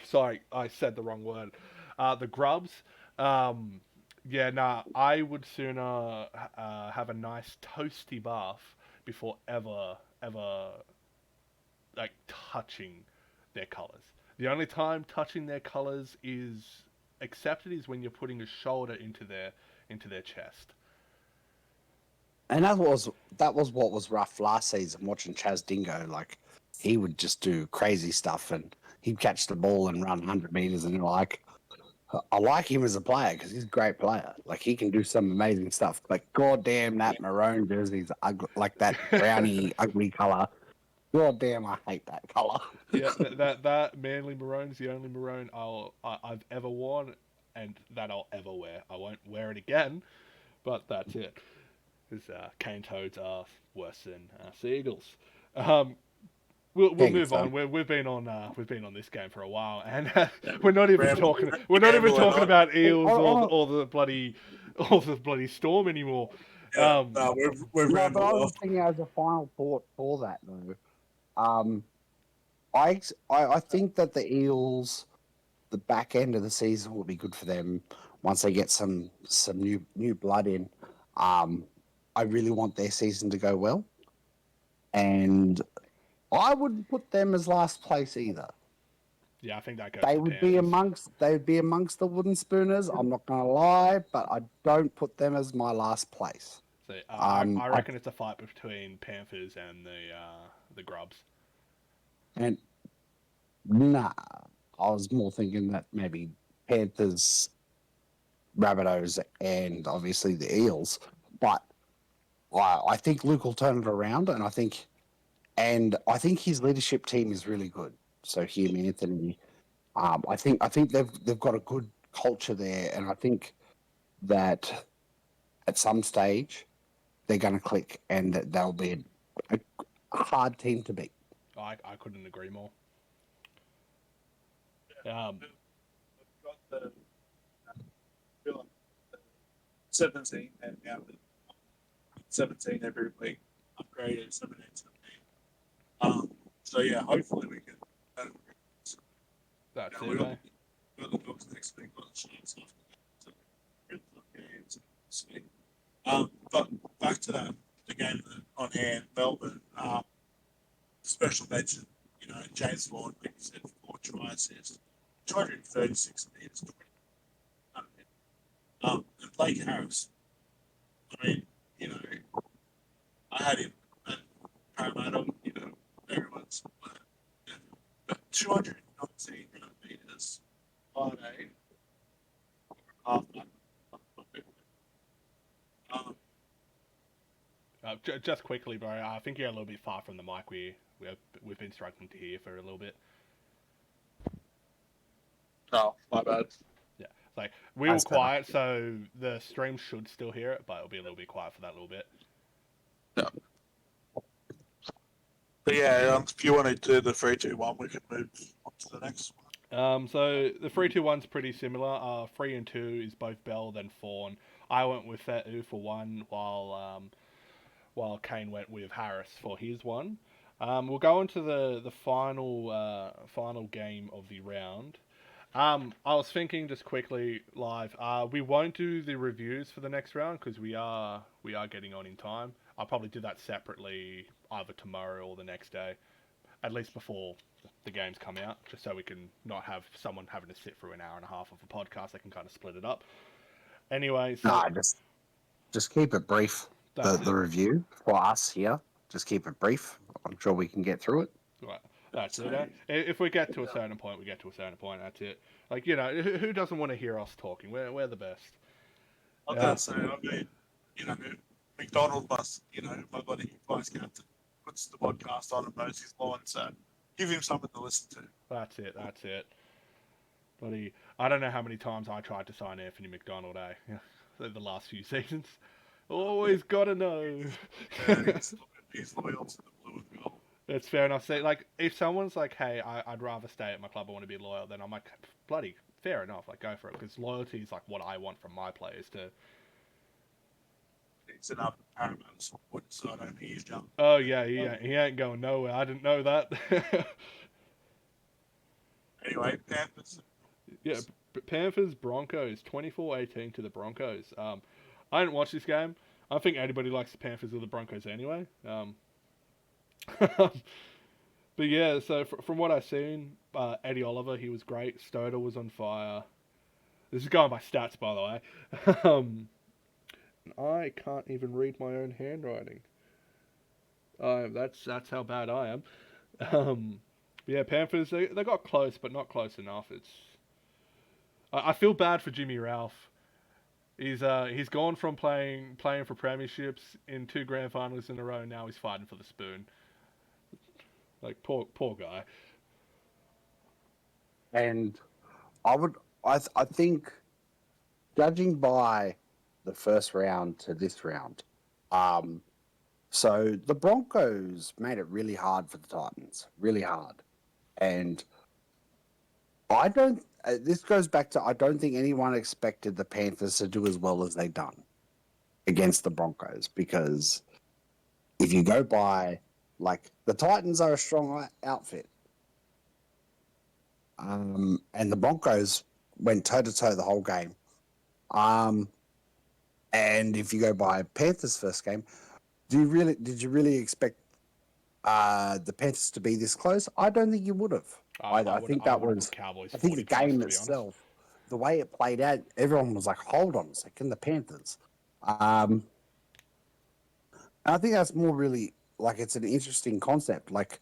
Sorry, I said the wrong word. The Grubs, I would sooner have a nice toasty bath before ever like touching their colours. The only time touching their colours is accepted is when you're putting a shoulder into their chest. And that was what was rough last season. Watching Chaz Dingo, like he would just do crazy stuff, and he'd catch the ball and run 100 meters, and you're like, I like him as a player because he's a great player. Like he can do some amazing stuff. But goddamn, that maroon jersey's ugly, like that brownie ugly color. God damn, I hate that color. Yeah, that Manly maroon's the only maroon I've ever worn, and that I'll ever wear. I won't wear it again, but that's it. Because cane toads are worse than seagulls. We'll move on. We've been on this game for a while, and we're not even talking about eels or the bloody storm anymore. Yeah, we're but I rambling was off. thinking as a final thought for that though. I think that the Eels, the back end of the season will be good for them once they get some new blood in. I really want their season to go well, and I wouldn't put them as last place either. Yeah, I think that goes They to would be Panthers. amongst the wooden spooners. I'm not gonna lie, but I don't put them as my last place. So Um, I I reckon it's a fight between Panthers and the Grubs. and nah, I was more thinking that maybe Panthers, Rabbitohs, and obviously the Eels. But I think Luke will turn it around, and I think his leadership team is really good. So him, Anthony, I think they've got a good culture there, and I think that at some stage they're going to click, and that they'll be a hard team to beat. I couldn't agree more. Yeah, Um, we've got the feel like the 17 and now the 17 every week upgraded 17 17. So yeah, hopefully we can. Uh, that's we it, eh? got the Dogs next week, got the Sharks after that. So really good games. See. But back to that, the game on hand, Melbourne. Special mention, James Ford, like you said, 4 try assists, 236 meters, 20. And Blake Harris, I mean, you know, I had him at Parramatta, everyone's, but 219 meters, 5'8", half back. Um, Just quickly, bro. I think you're a little bit far from the mic. We've been struggling to hear for a little bit. no, my bad. Yeah, it's like we were That's better. quiet, so the stream should still hear it, but it'll be a little bit quiet for that little bit. Yeah. But yeah, if you want to do the 3-2-1, we can move on to the next one. So the 3-2-1's pretty similar. 3 and 2 is both Bell then Fawn. I went with Fetu for one, while Kane went with Harris for his one. We'll go into the final game of the round. I was thinking just quickly live. We won't do the reviews for the next round because we are getting on in time. I'll probably do that separately either tomorrow or the next day, at least before the games come out, just so we can not have someone having to sit through an hour and a half of a podcast. They can kind of split it up. Anyway, so Nah, just keep it brief. that's The it. review for us here, just keep it brief. I'm sure we can get through it. Right. That's it. So, If we get to a certain point, we get to a certain point. That's it. Like who doesn't want to hear us talking? We're the best. I was Yeah. going to say, I mean, McDonald must, my buddy, vice captain, puts the podcast on and knows his line, so give him something to listen to. That's it. That's it. Buddy, I don't know how many times I tried to sign Anthony McDonald. The last few seasons. Always gotta know. He's loyal to the blue and gold. That's fair enough. See, like if someone's like, "Hey, I'd rather stay at my club. I want to be loyal," then I'm like, "Bloody fair enough. Like, go for it." Because loyalty is like what I want from my players to. He's an up Paramount supporter, so I don't think he's jumping. Oh yeah, he ain't going nowhere. I didn't know that. Anyway, Panthers. Yeah, Panthers Broncos 24-18 to the Broncos. I didn't watch this game. I don't think anybody likes the Panthers or the Broncos anyway. But yeah, so from what I've seen, Eddie Oliver, he was great. Stoder was on fire. This is going by stats, by the way. I can't even read my own handwriting. That's how bad I am. Yeah, Panthers they got close, but not close enough. I feel bad for Jimmy Ralph. He's gone from playing for premierships in 2 grand finals in a row. Now he's fighting for the spoon. Like poor guy. And I think, judging by the first round to this round, so the Broncos made it really hard for the Titans, really hard, and I don't. This goes back to I don't think anyone expected the Panthers to do as well as they done against the Broncos, because if you go by, like, the Titans are a strong outfit, and the Broncos went toe to toe the whole game. And if you go by Panthers' first game, did you really expect the Panthers to be this close, I don't think you would have. I think I that would have was. put Cowboys I think the 40 plus, game to be honest. itself, the way it played out, everyone was like, "Hold on a second, the Panthers." And I think that's more really like it's an interesting concept. Like,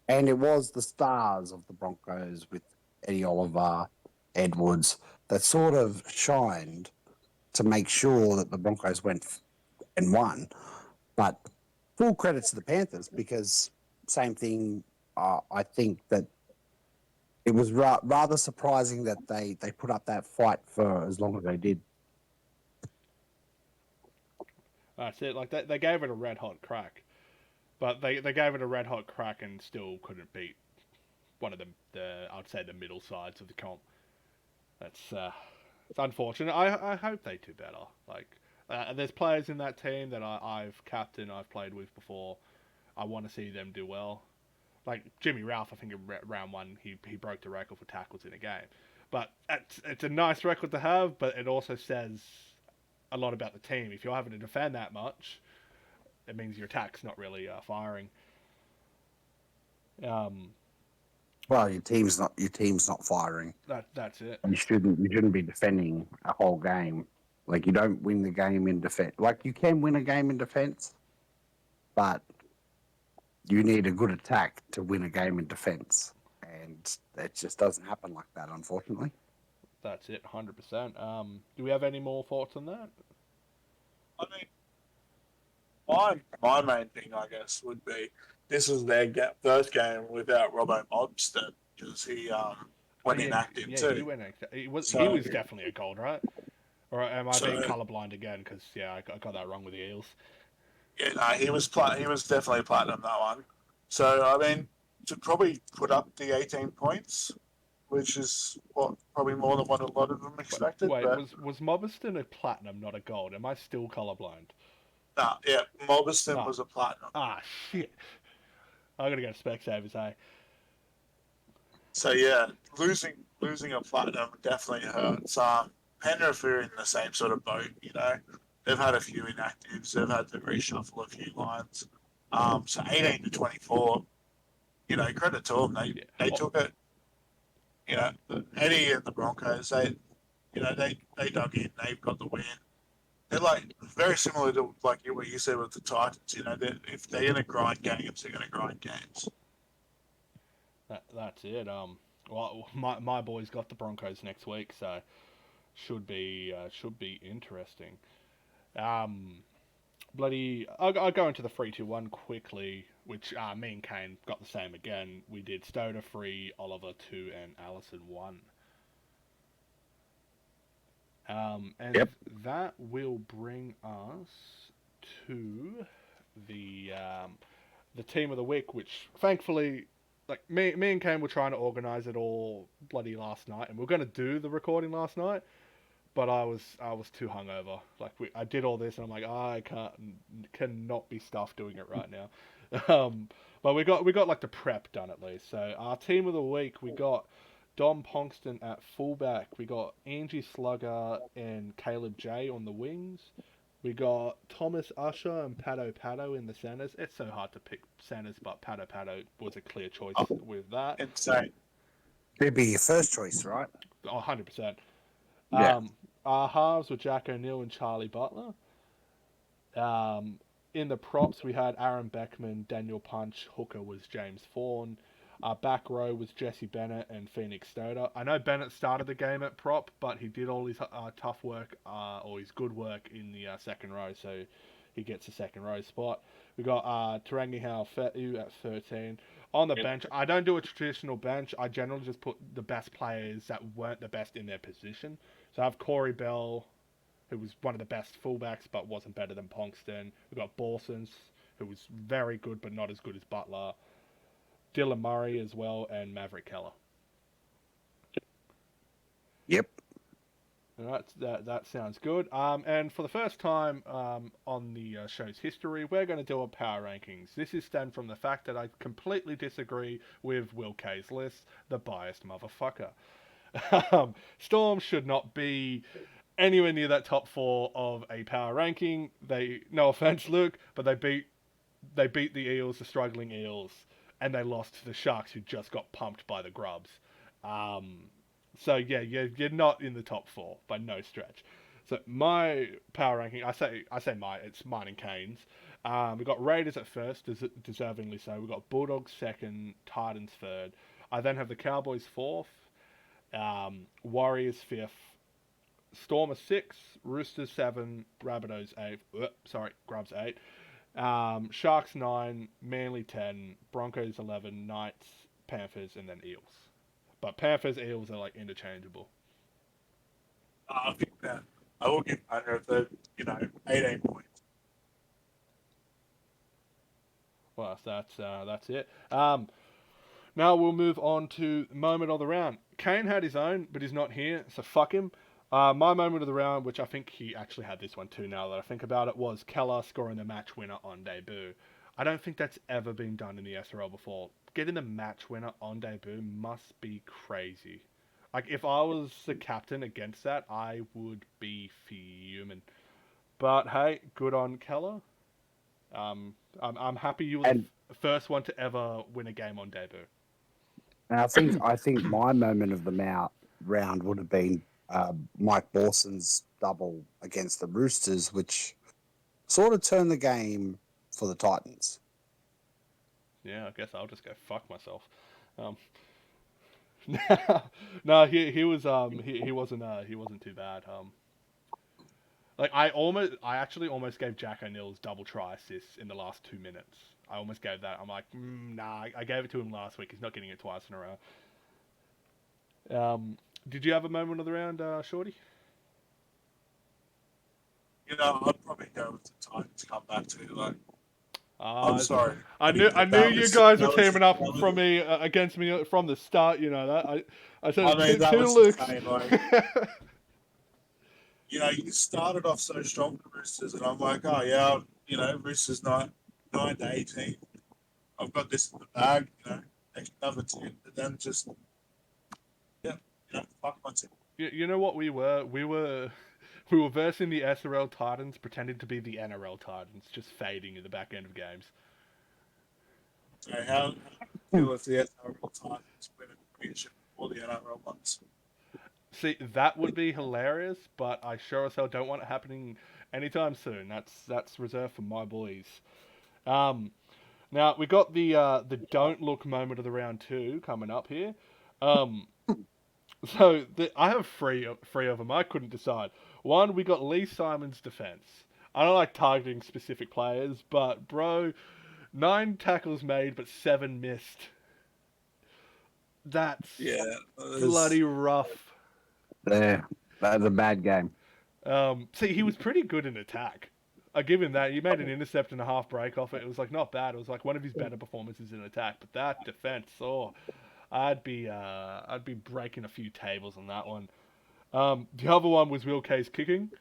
and it was the stars of the Broncos with Eddie Oliver, Edwards, that sort of shined to make sure that the Broncos went and won. But full credit to the Panthers because same thing. I think that it was rather surprising that they put up that fight for as long as they did. That's it. Like they gave it a red hot crack, but they gave it a red hot crack and still couldn't beat one of the I'd say the middle sides of the comp. That's it's unfortunate. I hope they do better. Like there's players in that team that I've captained, I've played with before. I want to see them do well. Like Jimmy Ralph, I think in round one he broke the record for tackles in a game. But it's a nice record to have, but it also says a lot about the team. If you're having to defend that much, it means your attack's not really firing. Um, Well, your team's not firing. that's it. You shouldn't be defending a whole game. Like you don't win the game in defense. Like you can win a game in defense, but you need a good attack to win a game in defense, and it just doesn't happen like that, unfortunately. That's it, 100%. Do we have any more thoughts on that? I mean, my main thing, I guess, would be this was their first game without Robbo Mobster because he went inactive yeah, too. he went. He was So, definitely a gold, right? Or am I being so colorblind again? Because yeah, I got that wrong with the Eels. yeah, no, he was definitely platinum that one. So I mean, to probably put up the 18 points, which is what probably more than what a lot of them expected. Wait, But was Mobiston a platinum, not a gold? Am I still colorblind? nah, yeah, Mobiston Ah, was a platinum. shit. I gotta go to Specsavers, hey. So yeah, losing a platinum definitely hurts. Penrith are in the same sort of boat. You know, they've had a few inactives. They've had to reshuffle a few lines. So 18 to 24. You know, credit to them. Yeah. They took it. You know, Eddie and the Broncos. They dug in. They've got the win. They're like very similar to like what you said with the Titans. You know, if they're going to grind games, they're going to grind games. That's it. Well, my boys got the Broncos next week, so should be interesting. Um, I'll go into the 3-2-1 quickly, which me and Kane got the same again. We did Stoder 3, Oliver 2, and Allison 1. And Yep. that will bring us to the team of the week, which thankfully, like me and Kane were trying to organise it all bloody last night, and we are going to do the recording last night, but I was too hungover. Like I did all this, and I'm like, I cannot be stuffed doing it right now. But we got like the prep done at least. So our team of the week, we got Dom Pongston at fullback. We got Angie Slugger and Caleb J on the wings. We got Thomas Usher and Pato Pato in the centres. It's so hard to pick centres, but Pato Pato was a clear choice Oh, with that. insane. It'd be your first choice, right? Oh, 100%. Yeah. Our halves were Jack O'Neill and Charlie Butler. In the props, we had Aaron Beckman, Daniel Punch, hooker was James Fawn. Our back row was Jesse Bennett and Phoenix Stoder. I know Bennett started the game at prop, but he did all his tough work or his good work in the second row, so he gets a second row spot. We got Tarangi Hao Fetu at 13. On the bench, I don't do a traditional bench. I generally just put the best players that weren't the best in their position. So I have Corey Bell, who was one of the best fullbacks but wasn't better than Pongston. We've got Borsons, who was very good but not as good as Butler. Dylan Murray as well, and Maverick Keller. Yep. All right, that sounds good. And for the first time on the show's history, we're going to do a power rankings. This is stemmed from the fact that I completely disagree with Will K's list, the biased motherfucker. Storm should not be anywhere near that top 4 of a power ranking. No offense, Luke, but they beat they beat the Eels, the struggling Eels, and they lost to the Sharks, who just got pumped by the Grubs. Um, so yeah, you're not in the top four by no stretch. So my power ranking, it's mine and Kane's. We got Raiders at first, deservingly so. We got Bulldogs second, Titans third. I then have the Cowboys fourth, Warriors fifth, Stormers six, Roosters seven, Rabbitohs eight. Grubs eight. Sharks 9, Manly 10, Broncos 11, Knights, Panthers, and then Eels. But Panthers, Eels are like interchangeable. I think that I will give Penrith 18 points. Well, that's it. Now we'll move on to moment of the round. Kane had his own, but he's not here, so fuck him. My moment of the round, which I think he actually had this one too now that I think about it, was Keller scoring the match winner on debut. I don't think that's ever been done in the SRL before. Getting the match winner on debut must be crazy. Like, if I was the captain against that, I would be fuming. But hey, good on Keller. I'm happy you were the first one to ever win a game on debut. And I think my moment of the round would have been Mike Mawson's double against the Roosters, which sort of turned the game for the Titans. Yeah, I guess I'll just go fuck myself. No, he wasn't too bad. Like I actually almost gave Jack O'Neill's double try assist in the last 2 minutes. I almost gave that. I'm like, nah, I gave it to him last week. He's not getting it twice in a row. Did you have a moment of the round, Shorty? I'd probably go with the Titans come back to like. I'm sorry. I knew you guys were teaming up from me against me from the start. You know that. I said that two was Lukes. insane, like, you started off so strong with the Roosters, and I'm like, oh yeah, Roosters 9 to 18. I've got this in the bag, another 10, but then just fuck my team. You know what we were? We were versing the SRL Titans, pretending to be the NRL Titans, just fading in the back end of games. So how feel if the SRL Titans win a premiership or the NRL ones? See, that would be hilarious, but I sure as hell don't want it happening anytime soon. That's reserved for my boys. Now we got the don't look moment of the round 2 coming up here. So I have three of them. I couldn't decide. One, we got Lee Simon's defense. I don't like targeting specific players, but bro, 9 tackles made but 7 missed. That's bloody rough. Yeah, that was a bad game. See, he was pretty good in attack. I give him that. He made an intercept and a half break off it. It was like not bad. It was like one of his better performances in attack. But that defense, I'd be breaking a few tables on that one. The other one was Will K's kicking,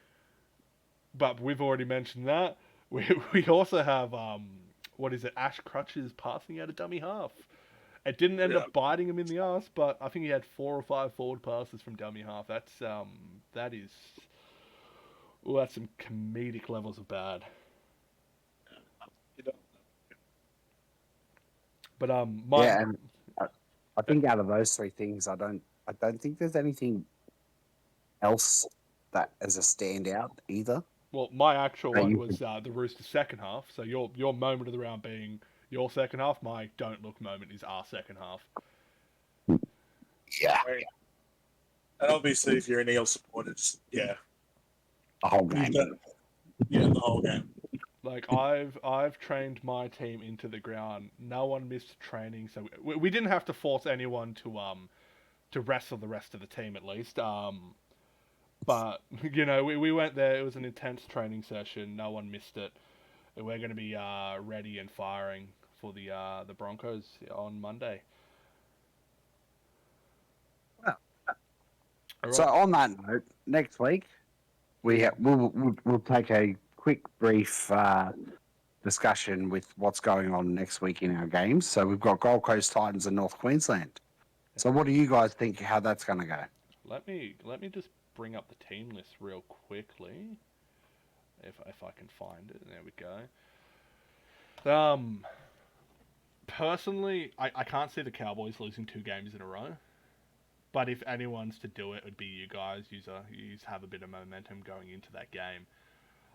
but we've already mentioned that. We also have Ash Crutch's passing out a dummy half. It didn't end up biting him in the ass, but I think he had 4 or 5 forward passes from dummy half. That's some comedic levels of bad. But and I think out of those 3 things, I don't think there's anything else that as a standout either. Well, my actual one was the Roosters' second half. So your moment of the round being your second half. My don't look moment is our second half. Yeah. And obviously, if you're an Eel supporter, the whole game. The whole game. Like I've trained my team into the ground. No one missed training, so we didn't have to force anyone to wrestle the rest of the team at least. But we went there. It was an intense training session. No one missed it. We're going to be ready and firing for the Broncos on Monday. Well, right. So on that note, next week we'll take a quick brief discussion with what's going on next week in our games. So we've got Gold Coast Titans and North Queensland. So what do you guys think how that's going to go? Let me just bring up the team list real quickly, if I can find it. There we go. Um, Personally, I can't see the Cowboys losing 2 games in a row. But if anyone's to do it, it would be you guys. You have a bit of momentum going into that game.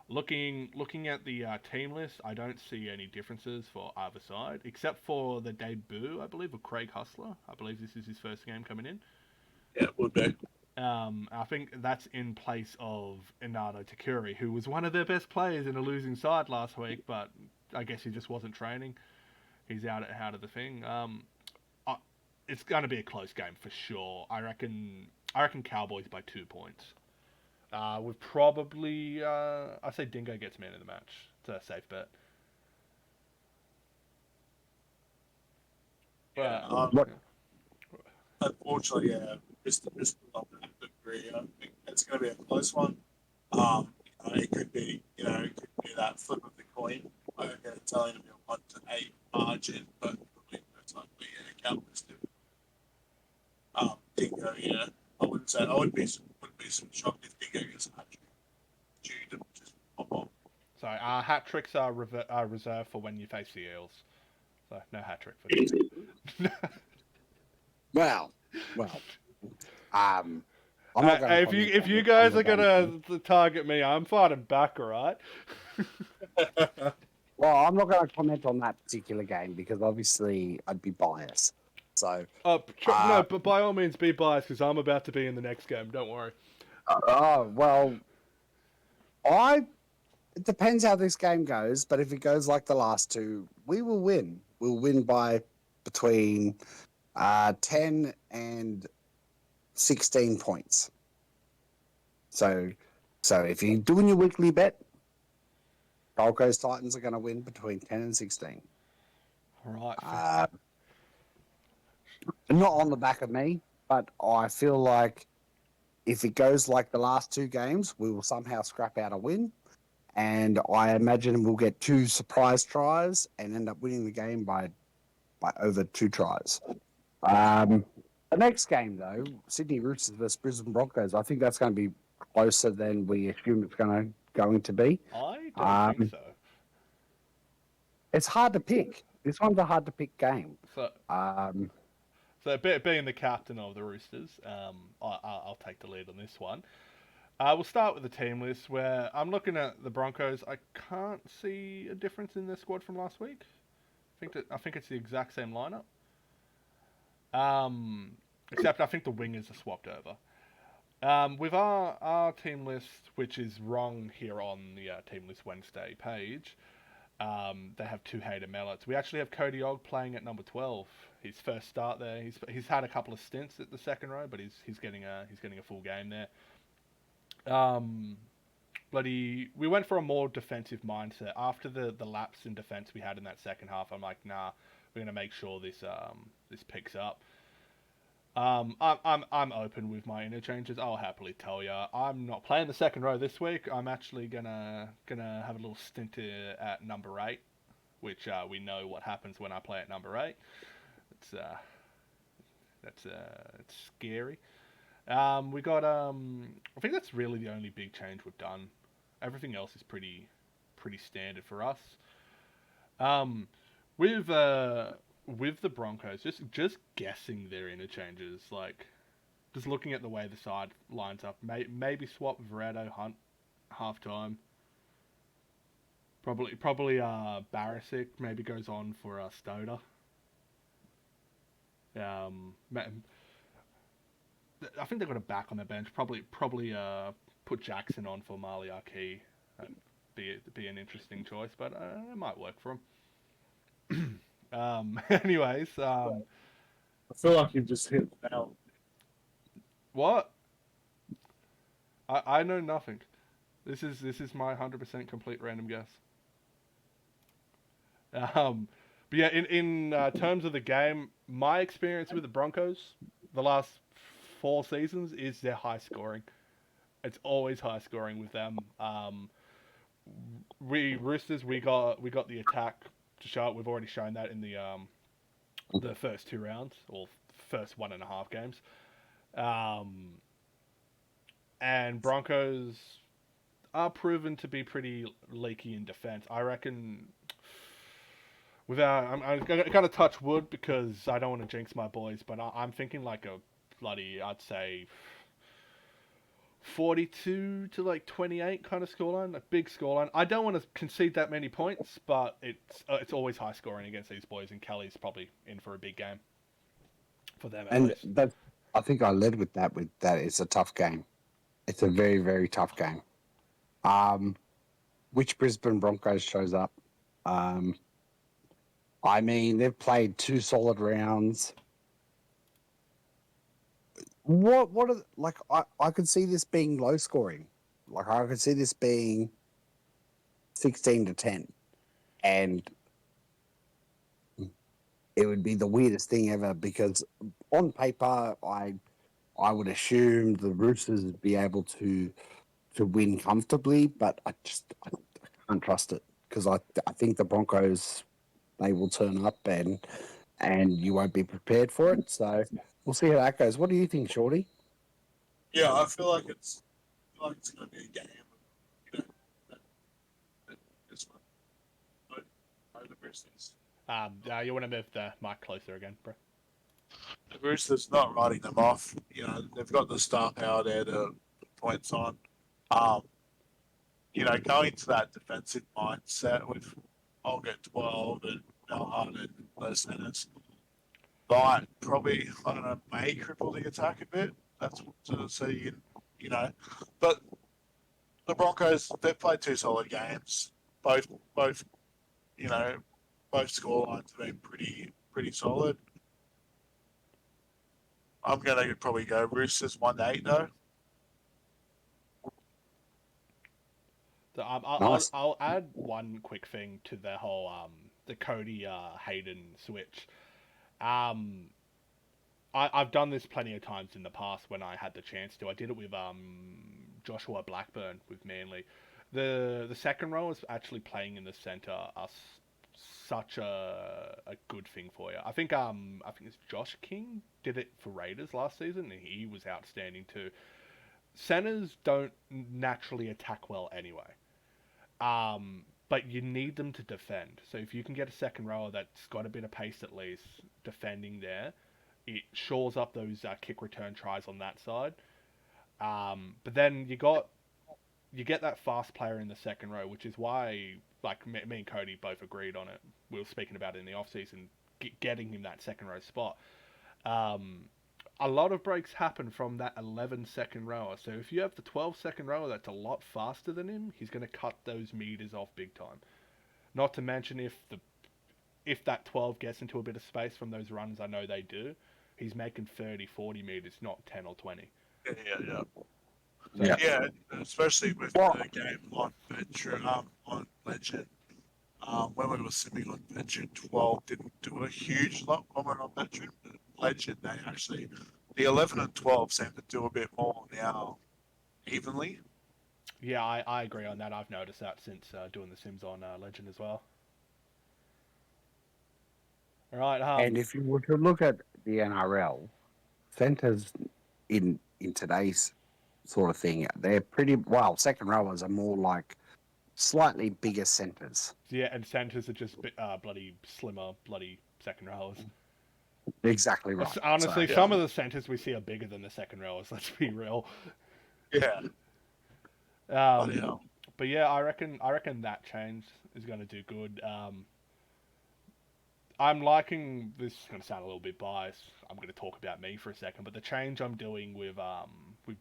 Looking at the team list, I don't see any differences for either side, except for the debut, I believe, of Craig Hustler. I believe this is his first game coming in. Yeah, it would be. I think that's in place of Inato Takuri, who was one of their best players in a losing side last week, but I guess he just wasn't training. He's out of the thing. It's going to be a close game for sure. I reckon Cowboys by 2 points. With probably, I say Dingo gets man of the match. It's a safe bet. Yeah, What? unfortunately, Mr. I'm going to agree. I think it's going to be a close one. It could be, that flip of the coin. I'm going to tell you to be a 1-8 margin, but probably most likely, Cowboys do. Dingo, I wouldn't be shocked if Dingo gets a hat trick due to just pop off. So hat tricks are reserved for when you face the Eels. So no hat trick for this. Well, I'm not going to. If you guys are gonna target me, I'm fighting back, alright? Well, I'm not going to comment on that particular game because obviously I'd be biased. So, No, but by all means be biased because I'm about to be in the next game. Don't worry. well, it depends how this game goes, but if it goes like the last two, we will win. We'll win by between 10 and 16 points. So if you're doing your weekly bet, Broncos Titans are going to win between 10 and 16. All right. Not on the back of me, but I feel like if it goes like the last 2 games, we will somehow scrap out a win. And I imagine we'll get 2 surprise tries and end up winning the game by over 2 tries. The next game, though, Sydney Roosters versus Brisbane Broncos, I think that's going to be closer than we assume it's going to be. I don't think so. It's hard to pick. This one's a hard to pick game. So being the captain of the Roosters, I'll take the lead on this one. We'll start with the team list where I'm looking at the Broncos. I can't see a difference in their squad from last week. I think it's the exact same lineup. Except I think the wingers are swapped over. With our team list, which is wrong here on the Team List Wednesday page, they have 2 Hayden Mellets. We actually have Cody Ogg playing at number 12. His first start there. He's had a couple of stints at the second row, but he's getting a full game there. We went for a more defensive mindset after the lapse in defense we had in that second half. I'm like, nah, we're gonna make sure this picks up. I'm open with my interchanges. I'll happily tell you, I'm not playing the second row this week. I'm actually gonna have a little stint at number 8, which we know what happens when I play at number 8. It's scary. We got I think that's really the only big change we've done. Everything else is pretty standard for us. With the Broncos, just guessing their interchanges, like just looking at the way the side lines up, maybe swap Verado Hunt half time. Probably Barisic maybe goes on for Stoder. I think they've got a back on their bench. Probably put Jackson on for Maliaki. Be an interesting choice, but it might work for him. Anyways, I feel like you've just hit the nail. What? I know nothing. This is my 100% complete random guess. But yeah, in terms of the game, my experience with the Broncos the last 4 seasons is they're high scoring. It's always high scoring with them. Roosters we got the attack to show it. We've already shown that in the first 2 rounds or first 1.5 games. And Broncos are proven to be pretty leaky in defense. I reckon I'm gonna touch wood because I don't want to jinx my boys, but I'm thinking like a bloody, I'd say 42 to like 28 kind of scoreline, a big scoreline. I don't want to concede that many points, but it's always high scoring against these boys, and Kelly's probably in for a big game for them at And least. that, I think I led with that. With that, it's a tough game. It's a very, very tough game. Which Brisbane Broncos shows up? Um, I mean, they've played 2 solid rounds. What are like? I could see this being low scoring. Like I could see this being 16-10, and it would be the weirdest thing ever because on paper, I would assume the Roosters would be able to win comfortably, but I can't trust it because I think the Broncos, they will turn up and you won't be prepared for it. So we'll see how that goes. What do you think, Shorty? Yeah, I feel like it's going to be a game. You know, that, that this one, the Roosters. You want to move the mic closer again, bro? The Roosters not writing them off. You know, they've got the star power there to put points on. Um, you know, going to that defensive mindset with I'll get 12 and Melhart and those centers, might probably, I don't know, may cripple the attack a bit. That's so you know, but the Broncos, they've played 2 solid games. Both, you know, both scorelines have been pretty solid. I'm gonna probably go Roosters 1-8 though. So, Nice. I'll add one quick thing to the whole the Cody Hayden switch. Um, I've done this plenty of times in the past when I had the chance to. I did it with Joshua Blackburn with Manly. The second row is actually playing in the centre are such a good thing for you. I think it's Josh King did it for Raiders last season, and he was outstanding too. Centers don't naturally attack well anyway. But you need them to defend. So if you can get a second rower that's got a bit of pace at least defending there, it shores up those kick return tries on that side. But then you get that fast player in the second row, which is why like me and Cody both agreed on it. We were speaking about it in the off season, getting him that second row spot. Um, a lot of breaks happen from that 11-second rower. So if you have the 12-second rower that's a lot faster than him, he's going to cut those meters off big time. Not to mention if that 12 gets into a bit of space from those runs, I know they do, he's making 30, 40 meters, not 10 or 20. Yeah. So, Yeah. Yeah, especially with Well, the game on Venture, on Legend. When we were sitting on Venture, 12 didn't do a huge lot when we were on Venture. Legend, they actually, the 11 and 12 seem to do a bit more now, evenly. yeah, I agree on that. I've noticed that since doing the Sims on Legend as well. All right. and if you were to look at the NRL, centers in today's sort of thing, they're pretty well. Second rowers are more like slightly bigger centers. Yeah, and centers are just bloody slimmer, bloody second rowers. Exactly right. So Honestly, Yeah, some of the centers we see are bigger than the second rowers. Let's be real. yeah, bloody Um, hell. but yeah, I reckon that change is going to do good. I'm liking this. Is going to sound a little bit biased. I'm going to talk about me for a second, but the change I'm doing with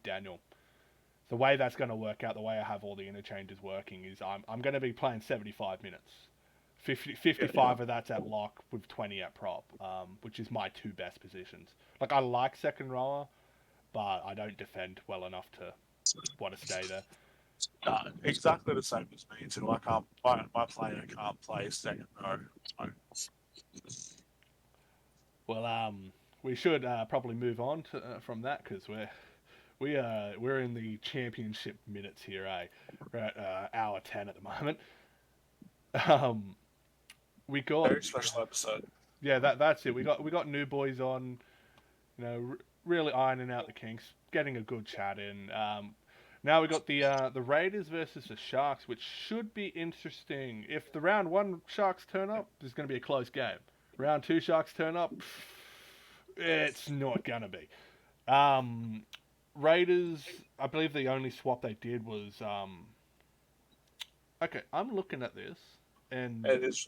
Daniel, the way that's going to work out, the way I have all the interchanges working is I'm going to be playing 75 minutes. 55 of that's at lock with 20 at prop, which is my two best positions. Like I like second rower, but I don't defend well enough to want to stay there. Exactly the same as me too. I can't. My player can't play second row. Well, we should probably move on from that because we're in the championship minutes here. We're at hour 10 at the moment. Um, we got Very special episode. yeah that's it. We got new boys on, really ironing out the kinks, getting a good chat in. Now we got the Raiders versus the Sharks, which should be interesting. If the round one Sharks turn up, there's going to be a close game. Round two Sharks turn up, it's not going to be. Raiders, I believe the only swap they did was okay. I'm looking at this, and It is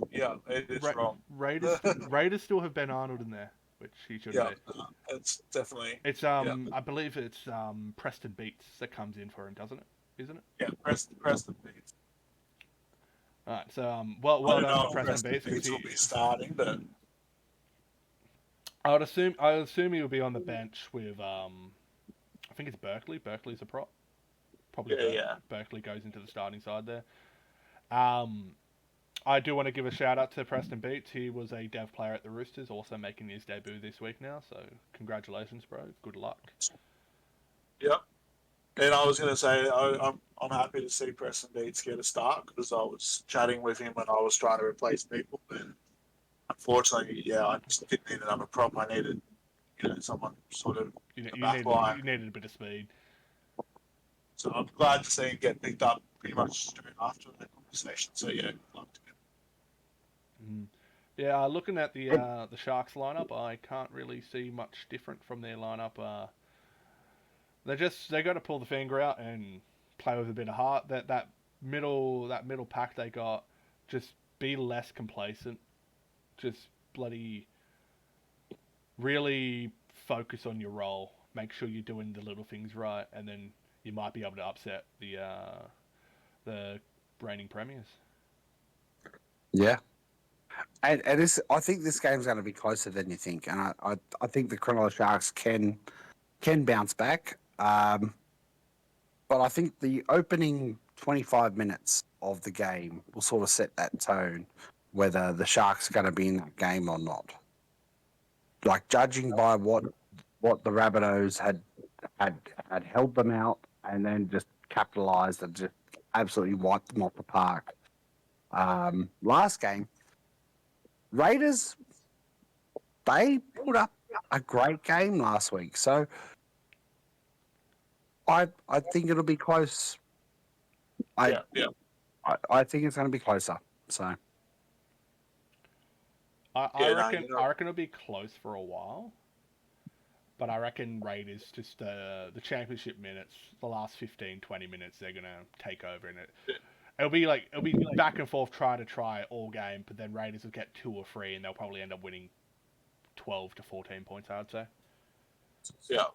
wrong. Raiders still have Ben Arnold in there, which he shouldn't Yeah, be. it's definitely. It's Yeah, I believe it's Preston Beats that comes in for him, doesn't it? Isn't it? yeah. Preston Beats. All right, so I well don't done know for if Preston Preston Beats because Beats will be starting, but I would assume he will be on the bench with I think it's Berkeley. Berkeley's a prop. Probably yeah. Berkeley goes into the starting side there. Um, I do want to give a shout out to Preston Beats. He was a dev player at the Roosters, also making his debut this week now. So congratulations, bro. Good luck. Yep. And I was going to say, I'm happy to see Preston Beats get a start because I was chatting with him when I was trying to replace people. And unfortunately, yeah, I just didn't need another prop. I needed, someone sort of a back line. You needed a bit of speed. So I'm glad to see him get picked up pretty much straight after that conversation. So yeah, good luck to him. Mm. Yeah, looking at the Sharks lineup, I can't really see much different from their lineup. They got to pull the finger out and play with a bit of heart. That middle pack they got, just be less complacent. Just bloody really focus on your role. Make sure you're doing the little things right, and then you might be able to upset the reigning premiers. Yeah. And this, I think this game's going to be closer than you think, and I think the Cronulla Sharks can bounce back. But I think the opening 25 minutes of the game will sort of set that tone, whether the Sharks are going to be in that game or not. Like judging by what the Rabbitohs had held them out and then just capitalised and just absolutely wiped them off the park. Last game, Raiders, they put up a great game last week. So I think it'll be close. I think it's going to be closer. So I reckon it'll be close for a while, but I reckon Raiders just the championship minutes, the last 15, 20 minutes, they're gonna take over in it. It'll be back and forth, try all game, but then Raiders will get 2 or 3, and they'll probably end up winning 12 to 14 points. I'd say. Yeah.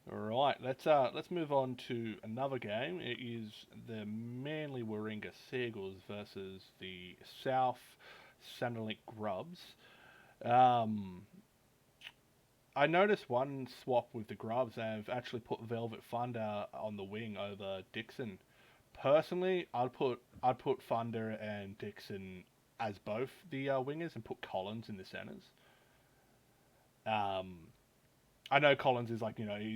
All right, let's move on to another game. It is the Manly Warringah Seagulls versus the South Centrelink Grubs. I noticed one swap with the Grubs. They've actually put Velvet Thunder on the wing over Dixon. Personally, I'd put Thunder and Dixon as both the wingers and put Collins in the centers. I know Collins is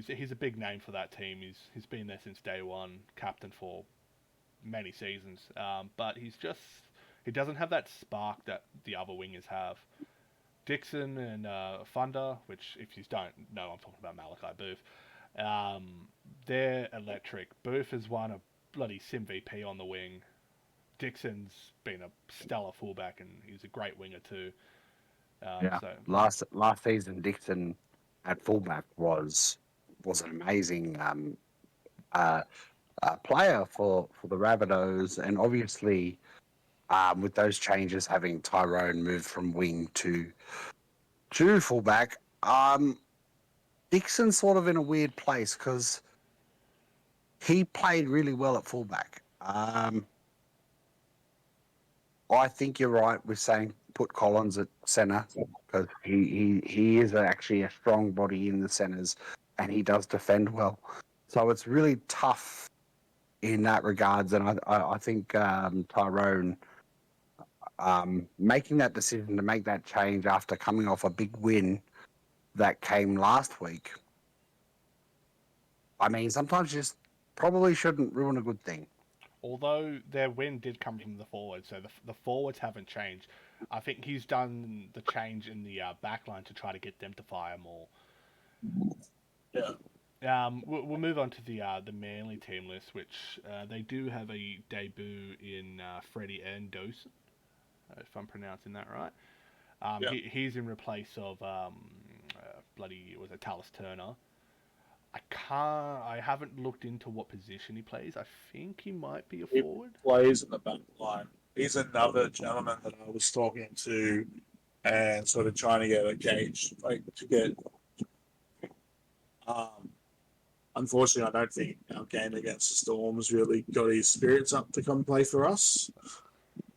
he's a big name for that team. He's been there since day one, captain for many seasons. But he doesn't have that spark that the other wingers have. Dixon and Thunder, which if you don't know, I'm talking about Malachi Booth. They're electric. Booth has won a bloody Sim VP on the wing. Dixon's been a stellar fullback and he's a great winger too. So last season, Dixon at fullback was an amazing player for the Rabbitohs, and obviously with those changes, having Tyrone move from wing to fullback, Dixon's sort of in a weird place because he played really well at fullback. I think you're right with saying put Collins at centre because he is actually a strong body in the centres and he does defend well. So it's really tough in that regards, and I think Tyrone making that decision to make that change after coming off a big win that came last week. I mean, sometimes you just probably shouldn't ruin a good thing. Although their win did come from the forwards, so the forwards haven't changed. I think he's done the change in the back line to try to get them to fire more. Yeah. We'll move on to the Manly team list, which they do have a debut in Freddie and Dawson, if I'm pronouncing that right. Yeah. He's in replace of bloody was it Tallis Turner. I haven't looked into what position he plays. I think he might be a He forward. plays in the back line. He's another gentleman that I was talking to and sort of trying to get a gauge, like to get. Um, Unfortunately, I don't think our game against the Storms really got his spirits up to come play for us.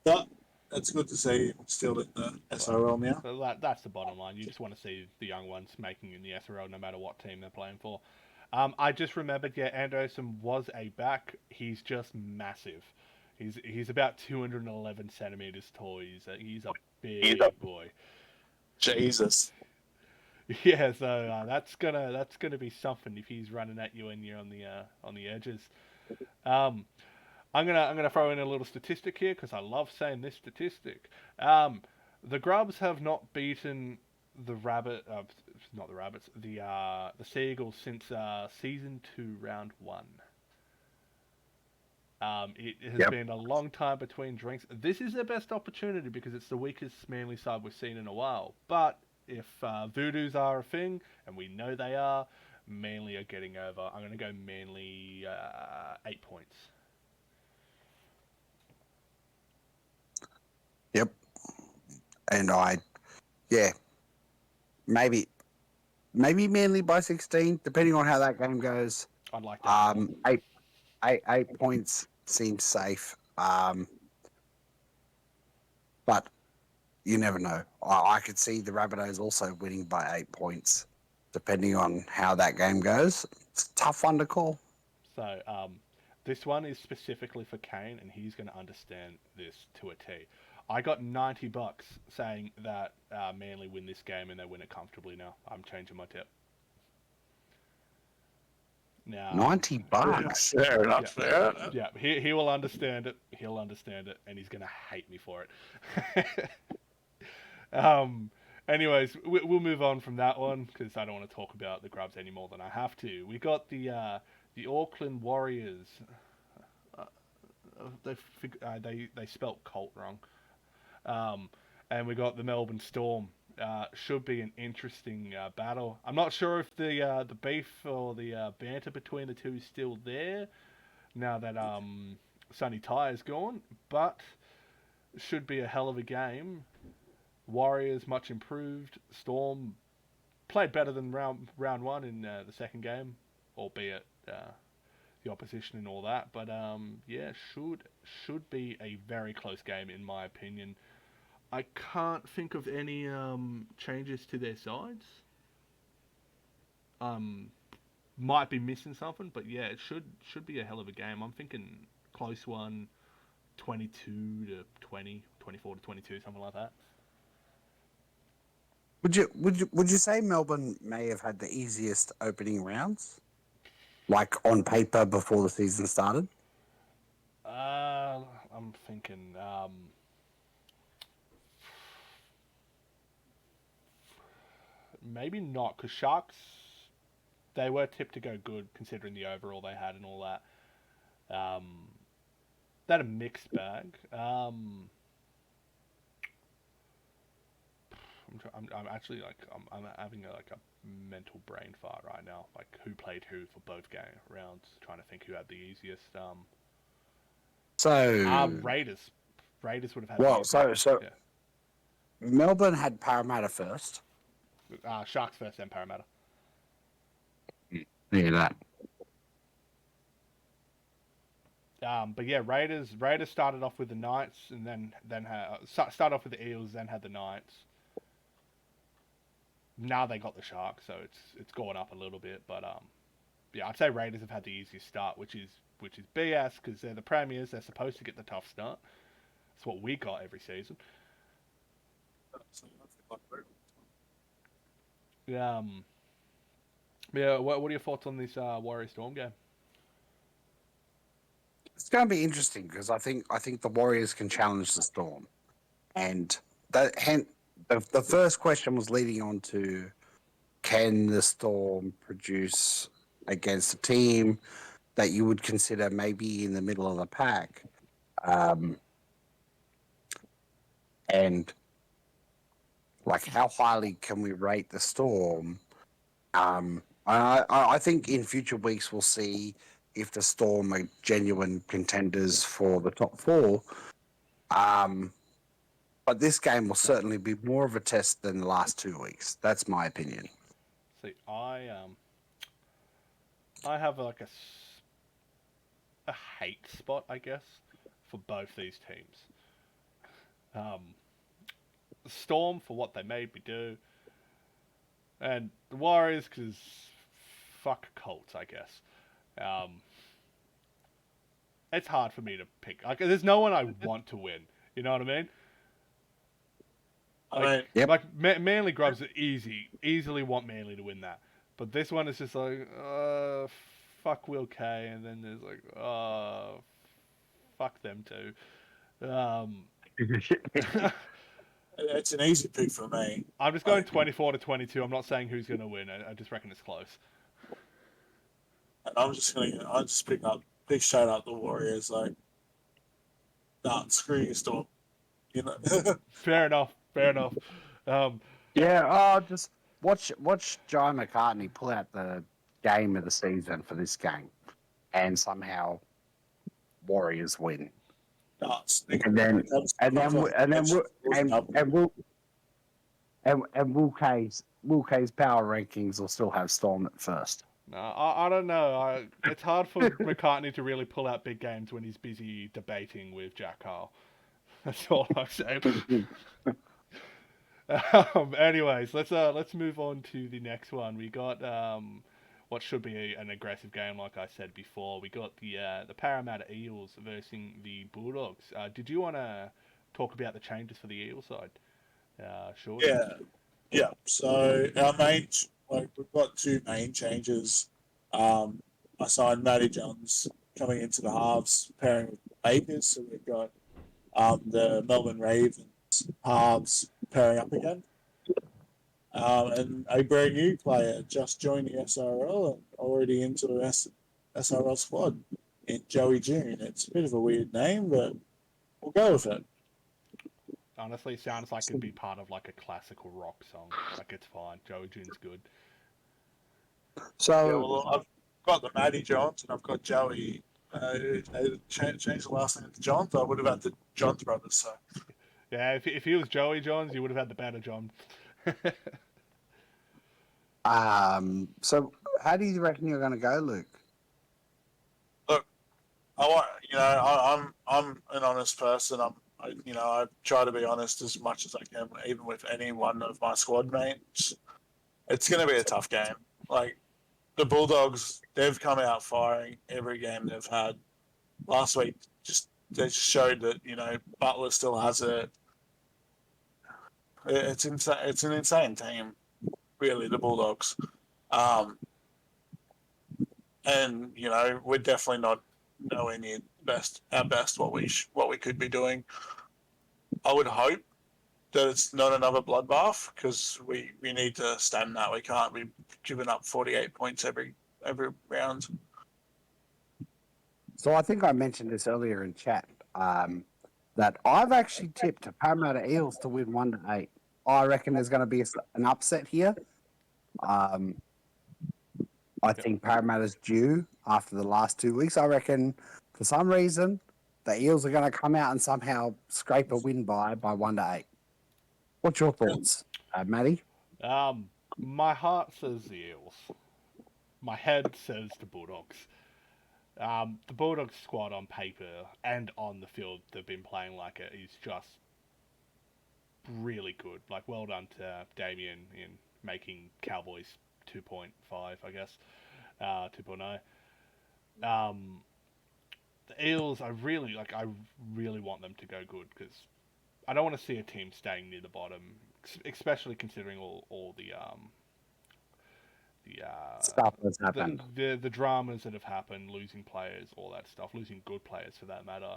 But it's good to see him still in the SRL now. So that's the bottom line. You just want to see the young ones making in the SRL no matter what team they're playing for. I just remembered, yeah, Anderson was a back. He's just massive. He's about 211 centimeters tall. He's a big boy. Jesus. Yeah, so that's gonna be something if he's running at you and you're on the edges. Um, I'm gonna throw in a little statistic here because I love saying this statistic. The Grubs have not beaten the not the Rabbits, the Seagulls since season 2, round 1. It has Yep. been a long time between drinks. This is their best opportunity because it's the weakest Manly side we've seen in a while. But if Voodoos are a thing, and we know they are, Manly are getting over. I'm going to go Manly 8 points. Yep. And yeah, maybe Manly by 16, depending on how that game goes. I'd like that. 8 points seems safe. But you never know. I could see the Rabbitohs also winning by 8 points, depending on how that game goes. It's a tough one to call. So this one is specifically for Kane, and he's going to understand this to a T. I got $90 saying that Manly win this game and they win it comfortably. Now I'm changing my tip. Now $90. Fair enough. Yeah. Fair enough. Yeah, he will understand it. He'll understand it, and he's gonna hate me for it. Anyways, we'll move on from that one because I don't want to talk about the Grubs any more than I have to. We got the Auckland Warriors. They spelt Colt wrong. And we got the Melbourne Storm. Should be an interesting battle. I'm not sure if the beef or the banter between the two is still there now that Sonny Ty is gone, but should be a hell of a game. Warriors much improved. Storm played better than round 1 in the second game, albeit the opposition and all that. But yeah, should be a very close game in my opinion. I can't think of any changes to their sides. Might be missing something, but yeah, it should be a hell of a game. I'm thinking close one, 22 to 20, 24 to 22, something like that. Would you say Melbourne may have had the easiest opening rounds, like on paper before the season started? I'm thinking. Maybe not, because Sharks, they were tipped to go good considering the overall they had and all that. They had a mixed bag. I'm actually I'm having a mental brain fart right now. Like who played who for both game rounds, trying to think who had the easiest. Raiders. Raiders would have had. Well, so yeah. Melbourne had Parramatta first. Sharks first, then Parramatta. Yeah, that. But yeah, Raiders started off with the Knights and then started off with the Eels, then had the Knights. Now they got the Sharks, so it's gone up a little bit. But yeah, I'd say Raiders have had the easiest start, which is BS because they're the premiers. They're supposed to get the tough start. That's what we got every season. Yeah. What are your thoughts on this Warrior Storm game? It's going to be interesting because I think the Warriors can challenge the Storm, and the first question was leading on to can the Storm produce against a team that you would consider maybe in the middle of the pack. And like, how highly can we rate the Storm? I think in future weeks we'll see if the Storm are genuine contenders for the top four. But this game will certainly be more of a test than the last 2 weeks. That's my opinion. See, I have like a hate spot, I guess, for both these teams. Um, Storm for what they made me do, and the Warriors because fuck Colts, I guess. Um, it's hard for me to pick. Like, there's no one I want to win. You know what I mean? I Like, mean, Yep. like Manly Grubs are easily want Manly to win that. But this one is just like, fuck Will K, and then there's like, fuck them too. it's an easy pick for me. I'm just going 24-22. I'm not saying who's going to win. I just reckon it's close. And I'm just pick straight up the Warriors. Like, nah, screw you, Storm. You know. Fair enough. Fair enough. Yeah, just watch Jai McCartney pull out the game of the season for this game, and somehow Warriors win. Nah, And then Will K's power rankings will still have Storm at first. No, I don't know. It's hard for McCartney to really pull out big games when he's busy debating with Jack Carl. That's all I'm saying. Anyways, let's move on to the next one. We got what should be an aggressive game, like I said before. We got the Parramatta Eels versus the Bulldogs. Did you want to talk about the changes for the Eel side? Sure. Yeah. So we've got two main changes. I signed Matty Johns coming into the halves, pairing with Lakers. So we've got the Melbourne Ravens halves pairing up again. And a brand new player just joined the SRL and already into the SRL squad in Joey June. It's a bit of a weird name, but we'll go with it. Honestly, sounds like it'd be part of like a classical rock song. Like, it's fine. Joey June's good. So Yeah, well, I've got the Matty Johns and I've got Joey. Changed the last name to Johns. I would have had the Johns brothers. So Yeah, if he was Joey Johns, you would have had the better John. so how do you reckon you're going to go, Luke? look, I'm an honest person. I try to be honest as much as I can, even with any one of my squad mates. It's going to be a tough game. Like, the Bulldogs, they've come out firing every game they've had. Last week, they just showed that Butler still has it. It's insane. It's an insane team, really. The Bulldogs, and we're definitely not nowhere near our best. What we could be doing. I would hope that it's not another bloodbath because we need to stand that. We can't be giving up 48 points every round. So I think I mentioned this earlier in chat that I've actually tipped Parramatta Eels to win 1-8. I reckon there's going to be an upset here. I think Parramatta's due after the last 2 weeks. I reckon for some reason the Eels are going to come out and somehow scrape a win by 1-8. What's your thoughts, Matty? My heart says the Eels. My head says the Bulldogs. The Bulldogs squad on paper and on the field they've been playing like it is just really good. Like, well done to Damien in making Cowboys 2.5, I guess, 2.0. The Eels, I really want them to go good because I don't want to see a team staying near the bottom, especially considering all the Stuff that's happened. the dramas that have happened, losing players, all that stuff, losing good players for that matter.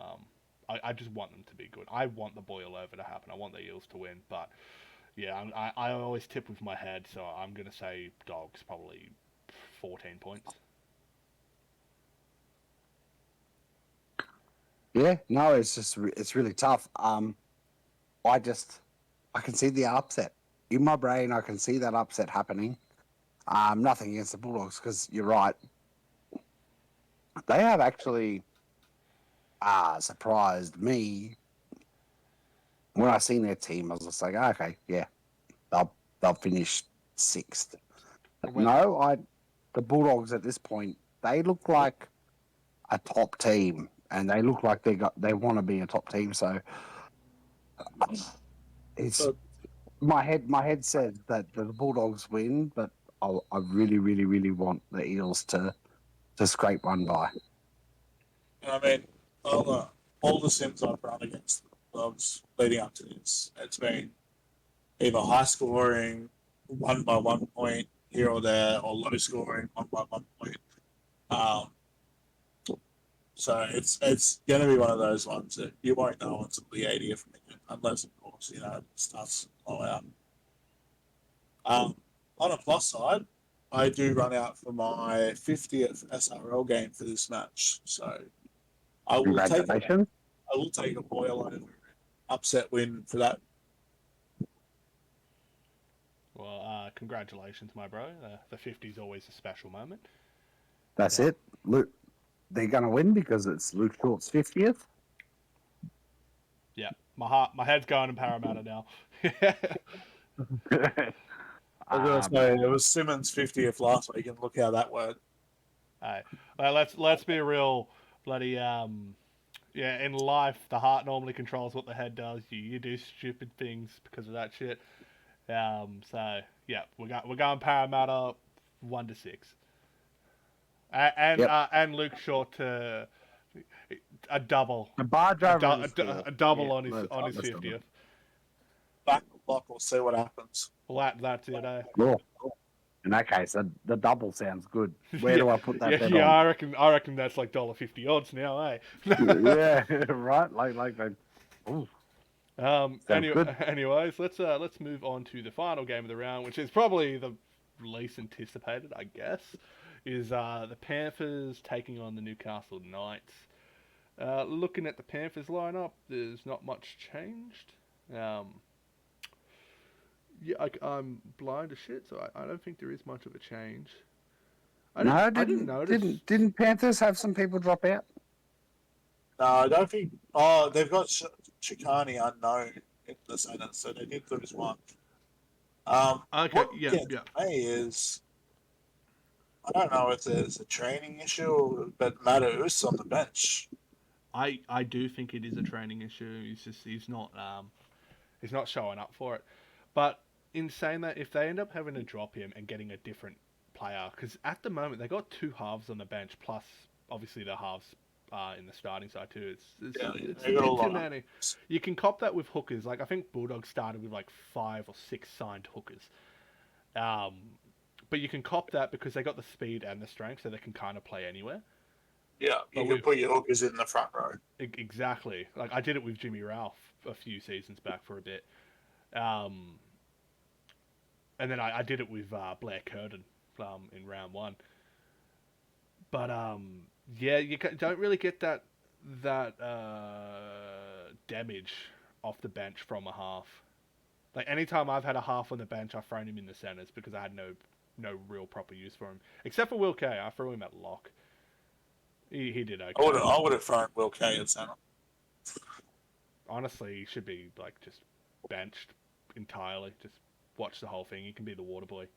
I just want them to be good. I want the boil over to happen. I want the Eels to win. But yeah, I always tip with my head, so I'm gonna say Dogs probably 14 points. Yeah, no, it's just it's really tough. I can see the upset in my brain. I can see that upset happening. Nothing against the Bulldogs because you're right. They have actually surprised me when I seen their team. I was just like, okay, yeah, they'll finish sixth. But When no, the Bulldogs at this point they look like a top team, and they look like they want to be a top team. So it's But my head says that the Bulldogs win, but I really, really, really want the Eels to scrape one by. I mean, all the sims I've run against the Bulldogs leading up to this, it's been either high scoring, 1 by 1 point here or there, or low scoring, 1 by 1 point. Um, so it's going to be one of those ones that you won't know until the 80th minute, unless of course it starts to blow out. On a plus side, I do run out for my 50th SRL game for this match, so I will take Congratulations. I will take a boil over upset win for that. well, congratulations, my bro. The 50 is always a special moment. That's Yeah. it. Luke, they're going to win because it's Luke Short's 50th. Yeah, my head's going to Parramatta now. I was going to say it was Simmons' 50th last week, and look how that worked. Hey, well, let's be real, bloody yeah. In life, the heart normally controls what the head does. You do stupid things because of that shit. So yeah, we're going Parramatta 1-6, Yep. And Luke Short to a double, The barge over is a double yeah, on his let's do 50th. it. Back the block, we'll see what happens. Well, that's it. Cool. In that case, the double sounds good. Where Yeah, do I put that yeah, bet yeah. on? I reckon that's like $1.50 odds now, eh? Yeah, right. Like they. Ooh, sounds good. Anyways, let's move on to the final game of the round, which is probably the least anticipated, I guess, is the Panthers taking on the Newcastle Knights. Looking at the Panthers lineup, there's not much changed. Yeah, I'm blind as shit, so I don't think there is much of a change. I didn't notice. Didn't Panthers have some people drop out? No, I don't think. Oh, they've got Chicani unknown in the centre, so they did lose one. Okay, What yeah, gets yeah. me is I don't know if there's a training issue, but Matters on the bench. I do think it is a training issue. He's not showing up for it. But in saying that, if they end up having to drop him and getting a different player, because at the moment they got two halves on the bench, plus obviously the halves in the starting side too. It's a they got a bit too lot. many. You can cop that with hookers. Like I think Bulldogs started with like 5 or 6 signed hookers. But you can cop that because they got the speed and the strength, so they can kind of play anywhere. Yeah, you can put your hookers in the front row. Exactly. Like I did it with Jimmy Ralph a few seasons back for a bit. And then I did it with Blair Curtin in round 1. But yeah, you don't really get that damage off the bench from a half. Like anytime I've had a half on the bench, I've thrown him in the centres because I had no real proper use for him. Except for Will Kay, I threw him at lock. He did okay. I would have thrown Will Kay at centre. Honestly, he should be like just benched entirely. Just watch the whole thing. He can be the water boy.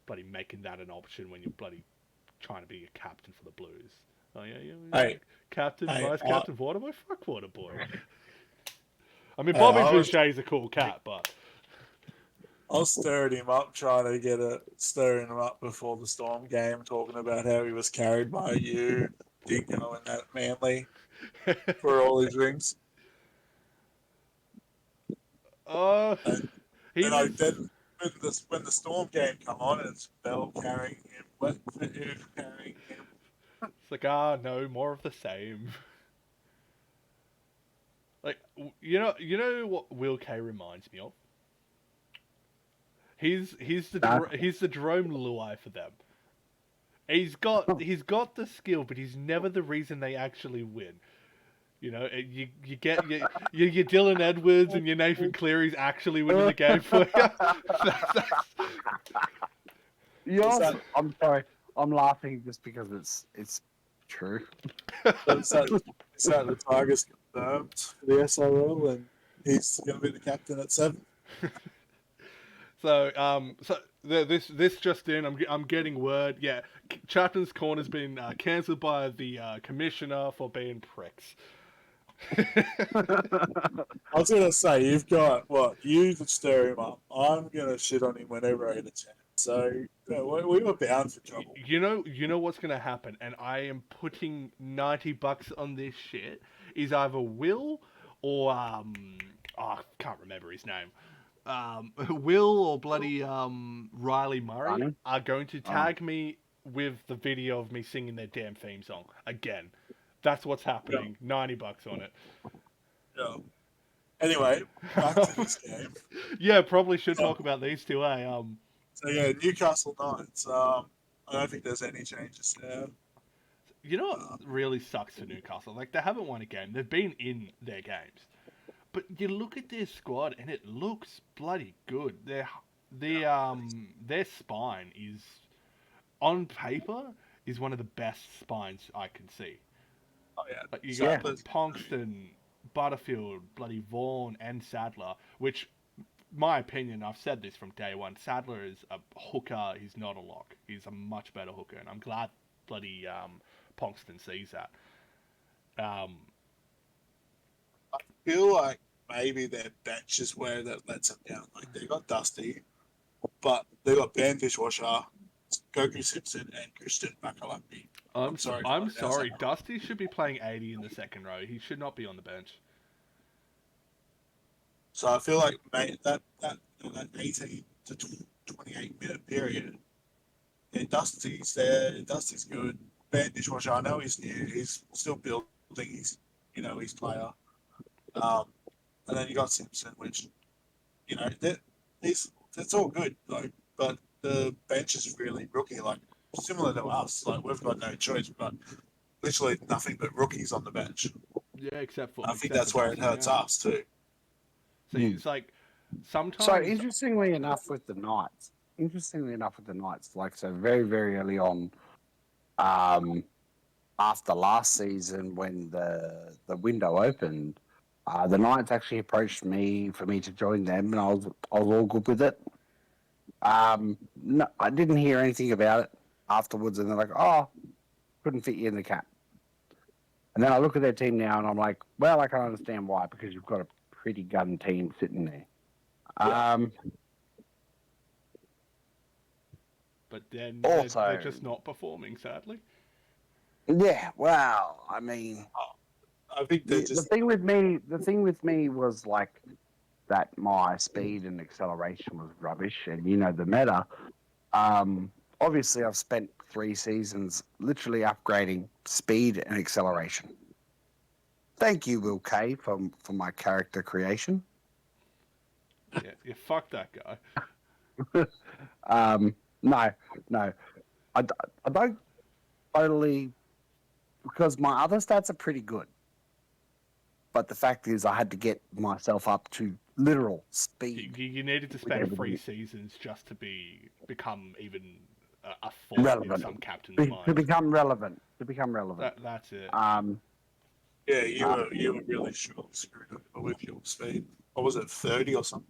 Bloody making that an option when you're bloody trying to be a captain for the Blues. Oh yeah. Hey, captain, vice captain, water boy. Fuck water boy. I mean, Hey, Bobby Boucher's a cool cat, but I was stirring him up, trying to stirring him up before the Storm game, talking about how he was carried by you, Dingo, and that Manly for all his rings. he was. Then when the Storm game come on, it's Bell carrying him, Wetford carrying him. It's like no, more of the same. Like you know what Will Kay reminds me of. He's the Jerome Luai for them. He's got the skill, but he's never the reason they actually win. You know, you get your Dylan Edwards and your Nathan Cleary's actually winning the game for you. Yes, that- I'm sorry. I'm laughing just because it's true. Is that the Tigers confirmed for the SRL, and he's going to be the captain at 7? This just in, I'm getting word. Yeah, Chapman's Corner's been cancelled by the commissioner for being pricks. I was going to say, you've got what? You could stir him up. I'm going to shit on him whenever I get a chance. So we were bound for trouble. You know what's gonna happen, and I am putting $90 on this shit. Is either Will or I can't remember his name. Will or bloody Riley Murray Funny. are going to tag me with the video of me singing their damn theme song again. That's what's happening. $90 on it. Yeah. Anyway, back to this game. Yeah, probably should talk about these two. So yeah, Newcastle Knights. I don't think there's any changes there. You know what really sucks for Newcastle? Like, they haven't won a game. They've been in their games. But you look at their squad and it looks bloody good. Their spine is, on paper, is one of the best spines I can see. Oh yeah, Like, you got Ponkston, Butterfield, bloody Vaughan, and Sadler, which, my opinion, I've said this from day one, Sadler is a hooker, he's not a lock. He's a much better hooker, and I'm glad bloody Ponkston sees that. I feel like maybe their bench is where that lets them down. Like, they got Dusty, but they got Ben Dishwasher, Goku Simpson, and Christian Makalaki. I'm sorry. Dusty should be playing 80 in the second row. He should not be on the bench. So I feel like that 18 to 28 minute period, and Dusty's there. Dusty's good. Ben Dishwasher, I know he's new. He's still building his player. And then you got Simpson, which that's all good. Like, but the bench is really rookie. Like, similar to us. Like, we've got no choice. We've got literally nothing but rookies on the bench. Yeah, except for. I think that's where it hurts us too. So it's like sometimes. So interestingly enough, with the Knights, like, so very, very early on, after last season when the window opened, the Knights actually approached me for me to join them, and I was all good with it. No, I didn't hear anything about it afterwards, and they're like, "Oh, couldn't fit you in the cap." And then I look at their team now, and I'm like, "Well, I can understand why, because you've got a pretty gun team sitting there." Yeah. But then also, they're just not performing, sadly. Yeah, well, I mean, I think they just. the thing with me was like that my speed and acceleration was rubbish, and the meta. Obviously, I've spent 3 seasons literally upgrading speed and acceleration. Thank you, Will K, for my character creation. Yeah, fuck that guy. No, I don't totally, because my other stats are pretty good. But the fact is, I had to get myself up to literal speed. You needed to spend 3 seasons just to become even a thought in some captain's mind. To become relevant. That's it. Yeah, you were really screwed up with your speed. Or was it 30 or something?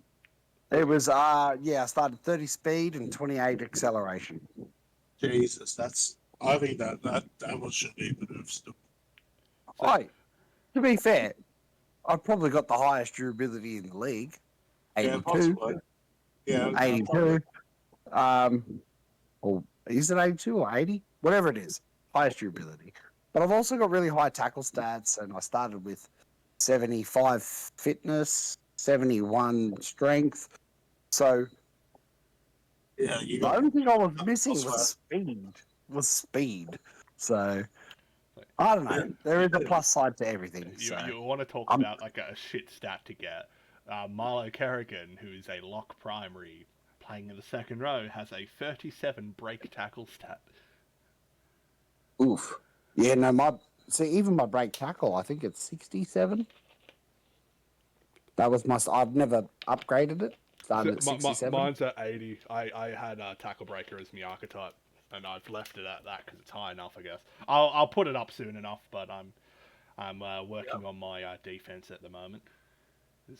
It was I started 30 speed and 28 acceleration. Jesus, I think that was should be the move still. To be fair, I've probably got the highest durability in the league. 82. Yeah, possibly. Yeah, 82. Or is it 82 or 80? Whatever it is, highest durability. But I've also got really high tackle stats, and I started with 75 fitness, 71 strength. So yeah, the only thing I was missing was speed. So I don't know. There is a plus side to everything. You want to talk about like a shit stat to get. Marlo Kerrigan, who is a lock primary playing in the second row, has a 37 break tackle stat. Oof. Yeah, no, See, even my break tackle, I think it's 67. That was my. I've never upgraded it. Started at 67. Mine's at 80. I had tackle breaker as my archetype, and I've left it at that because it's high enough, I guess. I'll put it up soon enough, but I'm working on my defense at the moment.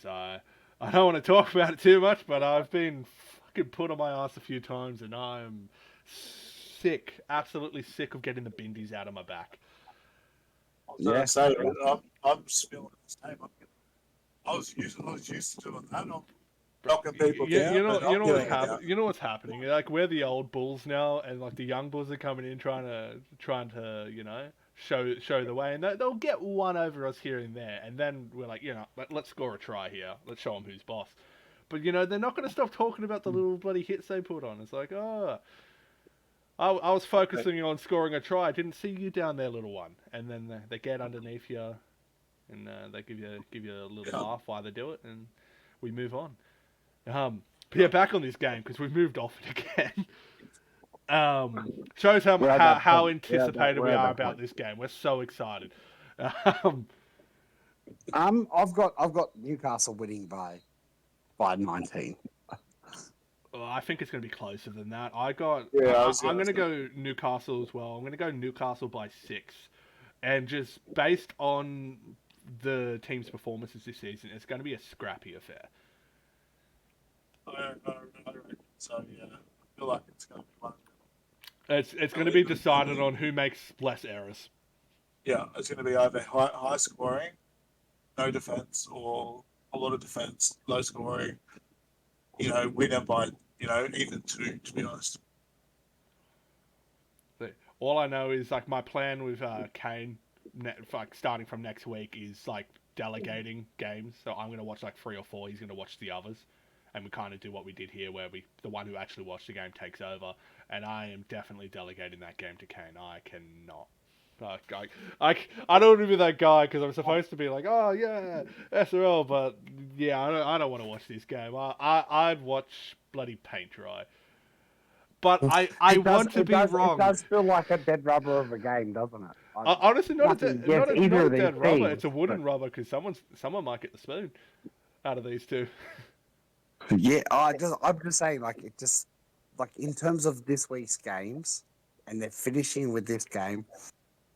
So I don't want to talk about it too much, but I've been fucking put on my ass a few times, and I'm sick, absolutely sick of getting the bindies out of my back. I was going to say, I'm feeling the same. I was used to doing that. I'm knocking people down. You know what's happening. Like we're the old bulls now, and like the young bulls are coming in trying to show the way, and they'll get one over us here and there, and then we're like, let's score a try here. Let's show them who's boss. But they're not going to stop talking about the little bloody hits they put on. It's like, I was focusing on scoring a try. I didn't see you down there, little one. And then they get underneath you, and they give you a little laugh while they do it, and we move on. But yeah, back on this game because we've moved off it again. Shows how anticipated we are about this game. We're so excited. I've got Newcastle winning by 19. Well, I think it's going to be closer than that. I'm going to go Newcastle as well. I'm going to go Newcastle by 6, and just based on the team's performances this season, it's going to be a scrappy affair. I reckon so. Yeah, I feel like it's going to be one of them. It's going to be decided on who makes less errors. Yeah, it's going to be either high scoring, no defense, or a lot of defense, low scoring. Win by even 2. To be honest. All I know is like my plan with Kane, like starting from next week, is like delegating games. So I'm going to watch like 3 or 4. He's going to watch the others. And we kind of do what we did here, where the one who actually watched the game takes over. And I am definitely delegating that game to Kane. I cannot. I don't want to be that guy because I'm supposed to be like, oh yeah, SRL, but yeah, I don't want to watch this game. I'd watch bloody paint dry. But I want to be wrong. It does feel like a dead rubber of a game, doesn't it? Honestly, not a dead rubber. Teams, it's a wooden rubber because someone might get the spoon out of these two. Yeah, I'm just saying, like, it just, like, in terms of this week's games, and they're finishing with this game,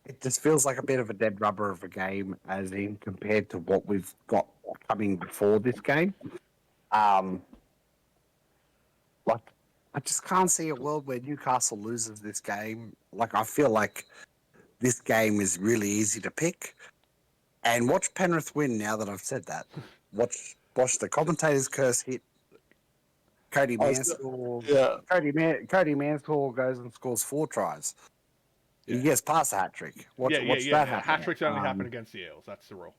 it just feels like a bit of a dead rubber of a game, as in compared to what we've got coming before this game. Like, I just can't see a world where Newcastle loses this game. Like, I feel like this game is really easy to pick. And watch Penrith win now that I've said that. Watch the commentator's curse hit. Cody Mansell goes and scores 4 tries. Yeah. He gets past the hat trick. Watch that happen. Hat tricks only happen against the Eels. That's the rule.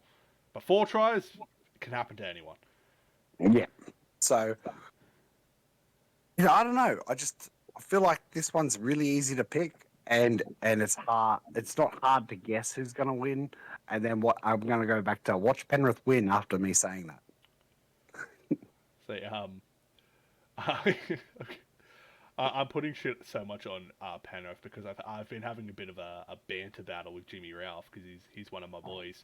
But 4 tries can happen to anyone. Yeah. So, I don't know. I feel like this one's really easy to pick, and it's hard. It's not hard to guess who's going to win. And then I'm going to go back to watch Penrith win after me saying that. I'm putting shit so much on Penrith because I've been having a bit of a banter battle with Jimmy Ralph because he's one of my boys.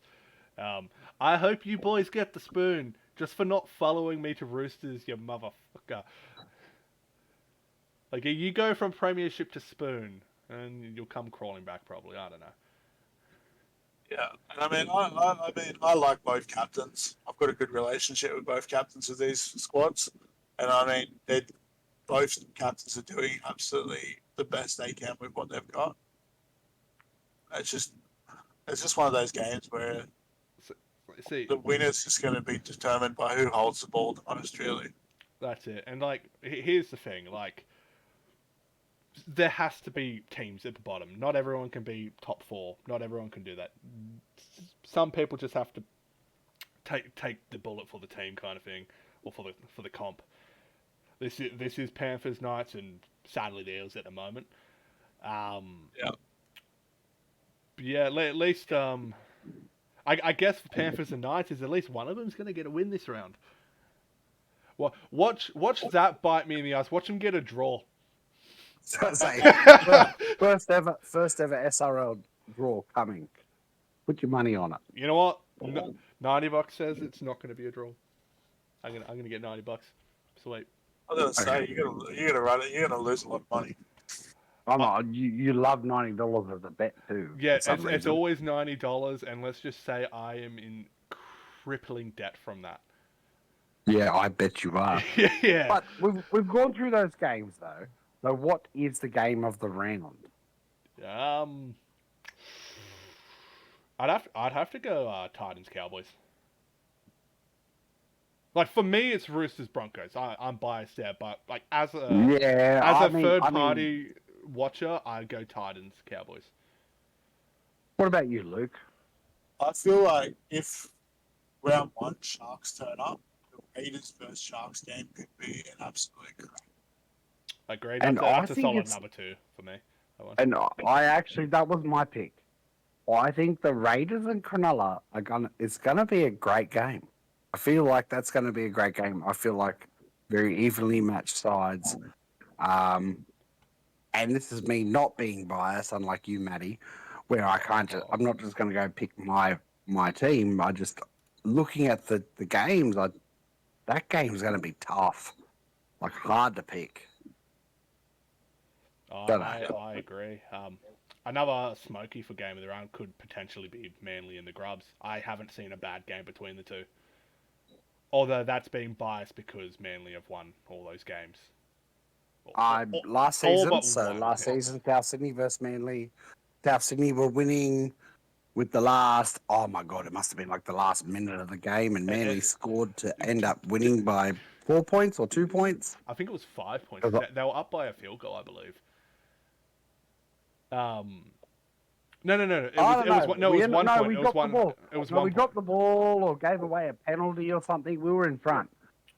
I hope you boys get the spoon just for not following me to Roosters, you motherfucker. Like you go from Premiership to spoon and you'll come crawling back probably. I don't know. Yeah, and I like both captains. I've got a good relationship with both captains of these squads, and both captains are doing absolutely the best they can with what they've got. It's just one of those games where the winner's just going to be determined by who holds the ball the most, really. That's it. And like, here's the thing: like, there has to be teams at the bottom. Not everyone can be top 4. Not everyone can do that. Some people just have to take the bullet for the team, kind of thing, or for the comp. This is Panthers, Knights, and sadly the Eels at the moment. Yeah, at least I guess for Panthers and Knights is at least one of them's going to get a win this round. Well, watch that bite me in the ass. Watch them get a draw. So, first ever SRL draw coming. Put your money on it. You know what? $90 says it's not going to be a draw. I'm gonna get $90. Sweet. I was gonna say Okay. you're gonna run it. You're gonna lose a lot of money. I'm not, you love $90 as a bet too. Yeah, For some it's reason. always $90, and let's just say I am in crippling debt from that. Yeah, I bet you are. Yeah. But we've gone through those games though. So what is the game of the round? I'd have to go Titans Cowboys. Like for me, it's Roosters Broncos. I'm biased there, but like as a third party watcher, I go Titans Cowboys. What about you, Luke? I feel like if round one Sharks turn up, the Raiders versus Sharks game could be an absolute crack. Agreed. And That's I a think solid it's- number 2 for me. That one. And I actually, that was my pick. I think the Raiders and Cronulla it's gonna be a great game. I feel like that's gonna be a great game. I feel like very evenly matched sides. And this is me not being biased, unlike you, Maddie, where I'm not just gonna go pick my team. I just looking at the games, that game's gonna be tough. Like hard to pick. I agree. Another smoky for game of the round could potentially be Manly and the Grubs. I haven't seen a bad game between the two. Although that's being biased because Manly have won all those games. Last all season, but so one. last season, South Sydney versus Manly. South Sydney were winning with the last, oh my God, it must have been like the last minute of the game, and Manly scored to end up winning by 4 points or 2 points. I think it was 5 points. They were up by a field goal, I believe. No. It was one point. We dropped the ball. It was No, one we point. dropped the ball or gave away a penalty or something. We were in front.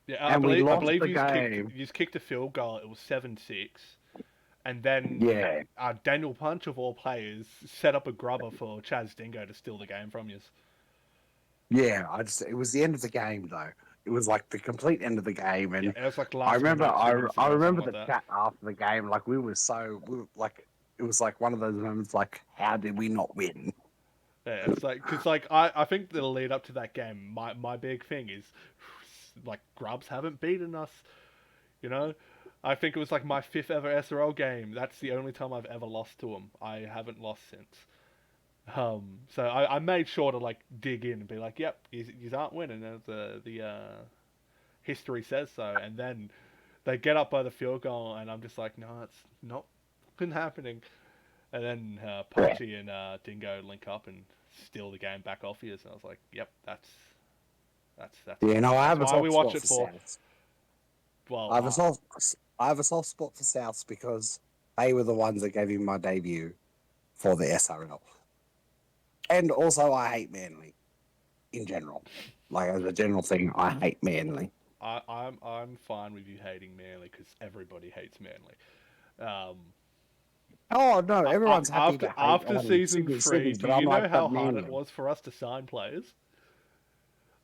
Yeah, and we lost I believe the game. you kicked a field goal. It was 7-6, and then Daniel Punch of all players set up a grubber for Chaz Dingo to steal the game from you. Yeah, it was the end of the game though. It was like the complete end of the game, and it was like I remember the that. chat after the game. Like we were like, it was like one of those moments. Like, how did we not win? Yeah, it's like because I think the lead up to that game, my big thing is like Grubs haven't beaten us. You know, I think it was like my 5th ever SRL game. That's the only time I've ever lost to them. I haven't lost since. So I made sure to like dig in and be like, yep, you aren't winning. The history says so. And then they get up by the field goal, and I'm just like, no, it's not happening. And then Punchy and Dingo link up and steal the game back off you. And I was like, yep, that's Yeah, no, I have a soft soft spot for Souths. Well, I have a soft spot for Souths because they were the ones that gave me my debut for the SRL. And also, I hate Manly in general. Like, as a general thing, I hate Manly. I'm fine with you hating Manly because everybody hates Manly. Oh no, everyone's happy to hate after season 3. Do you know how hard Manly. it was for us to sign players?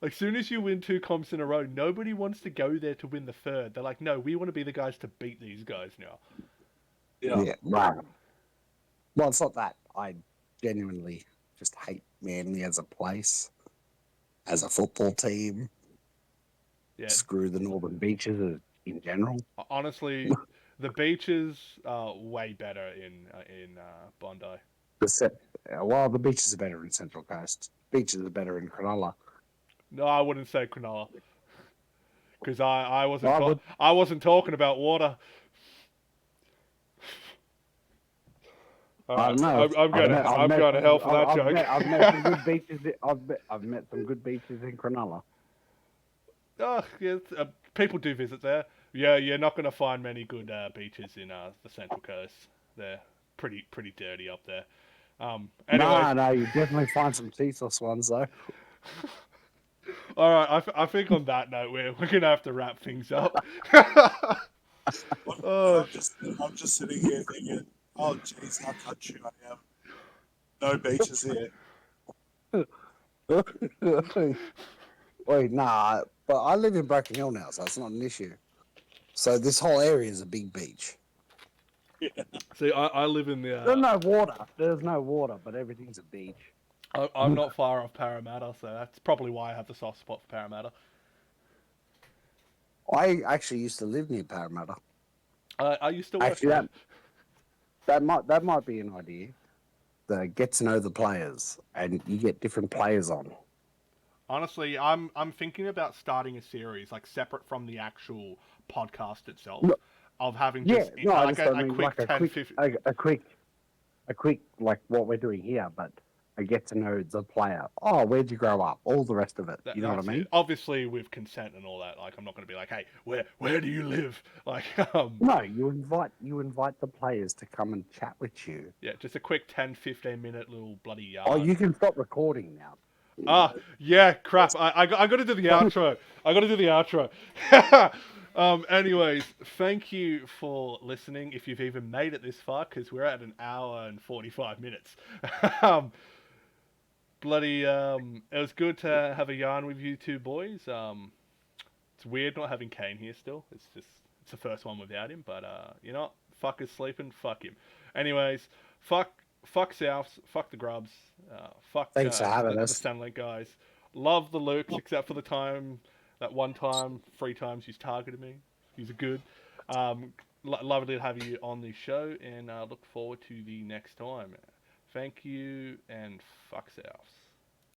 Like, soon as you win 2 comps in a row, nobody wants to go there to win the 3rd. They're like, no, we want to be the guys to beat these guys now. Yeah, right. Well, it's not that. I genuinely just hate Manly as a place, as a football team. Yeah. Screw the Northern Beaches in general. Honestly, the beaches are way better in Bondi. Well, the beaches are better in Central Coast. Beaches are better in Cronulla. No, I wouldn't say Cronulla, because I wasn't talking about water. I don't know. I'm going to hell for that joke. I've met some good beaches. I've met some good beaches in Cronulla. Oh, yes, people do visit there. Yeah, you're not going to find many good beaches in the Central Coast. They're pretty dirty up there. Anyway. No, you definitely find some ceaseless ones though. All right, I think on that note, we're gonna have to wrap things up. I'm just sitting here thinking, oh jeez, how country I am. No beaches here. Wait, nah, but I live in Broken Hill now, so it's not an issue. So this whole area is a big beach. Yeah. See, I live in the. There's no water. There's no water, but everything's a beach. I'm not far off Parramatta, so that's probably why I have the soft spot for Parramatta. I actually used to live near Parramatta. I used to work Actually, there. that might be an idea. The get to know the players, and you get different players on. Honestly, I'm thinking about starting a series like separate from the actual podcast itself, No, of having yeah, just no, I like just I a mean quick like a 10, quick 15. a quick like what we're doing here, but I get to know the player. Oh, where'd you grow up? All the rest of it. You know what I That's it. mean? Obviously, with consent and all that. Like, I'm not going to be like, hey, where do you live? Like, No, you invite the players to come and chat with you. yeah, just a quick 10, 15 minute little bloody Oh, you can stop recording now. Ah, yeah, crap. I got to do the outro. I got to do the outro. Anyways, thank you for listening. If you've even made it this far, because we're at an hour and 45 minutes. um, it was good to have a yarn with you two boys. It's weird not having Kane here still. It's the first one without him. But you know, what? Fuck is sleeping. Fuck him. Anyways, fuck Souths. Fuck the Grubs. Fuck Thanks for having the us. Stanley guys. Love the Lukes, except for that one time, 3 times he's targeted me. He's good. Lovely to have you on the show, and look forward to the next time. Thank you, and fuck Souths.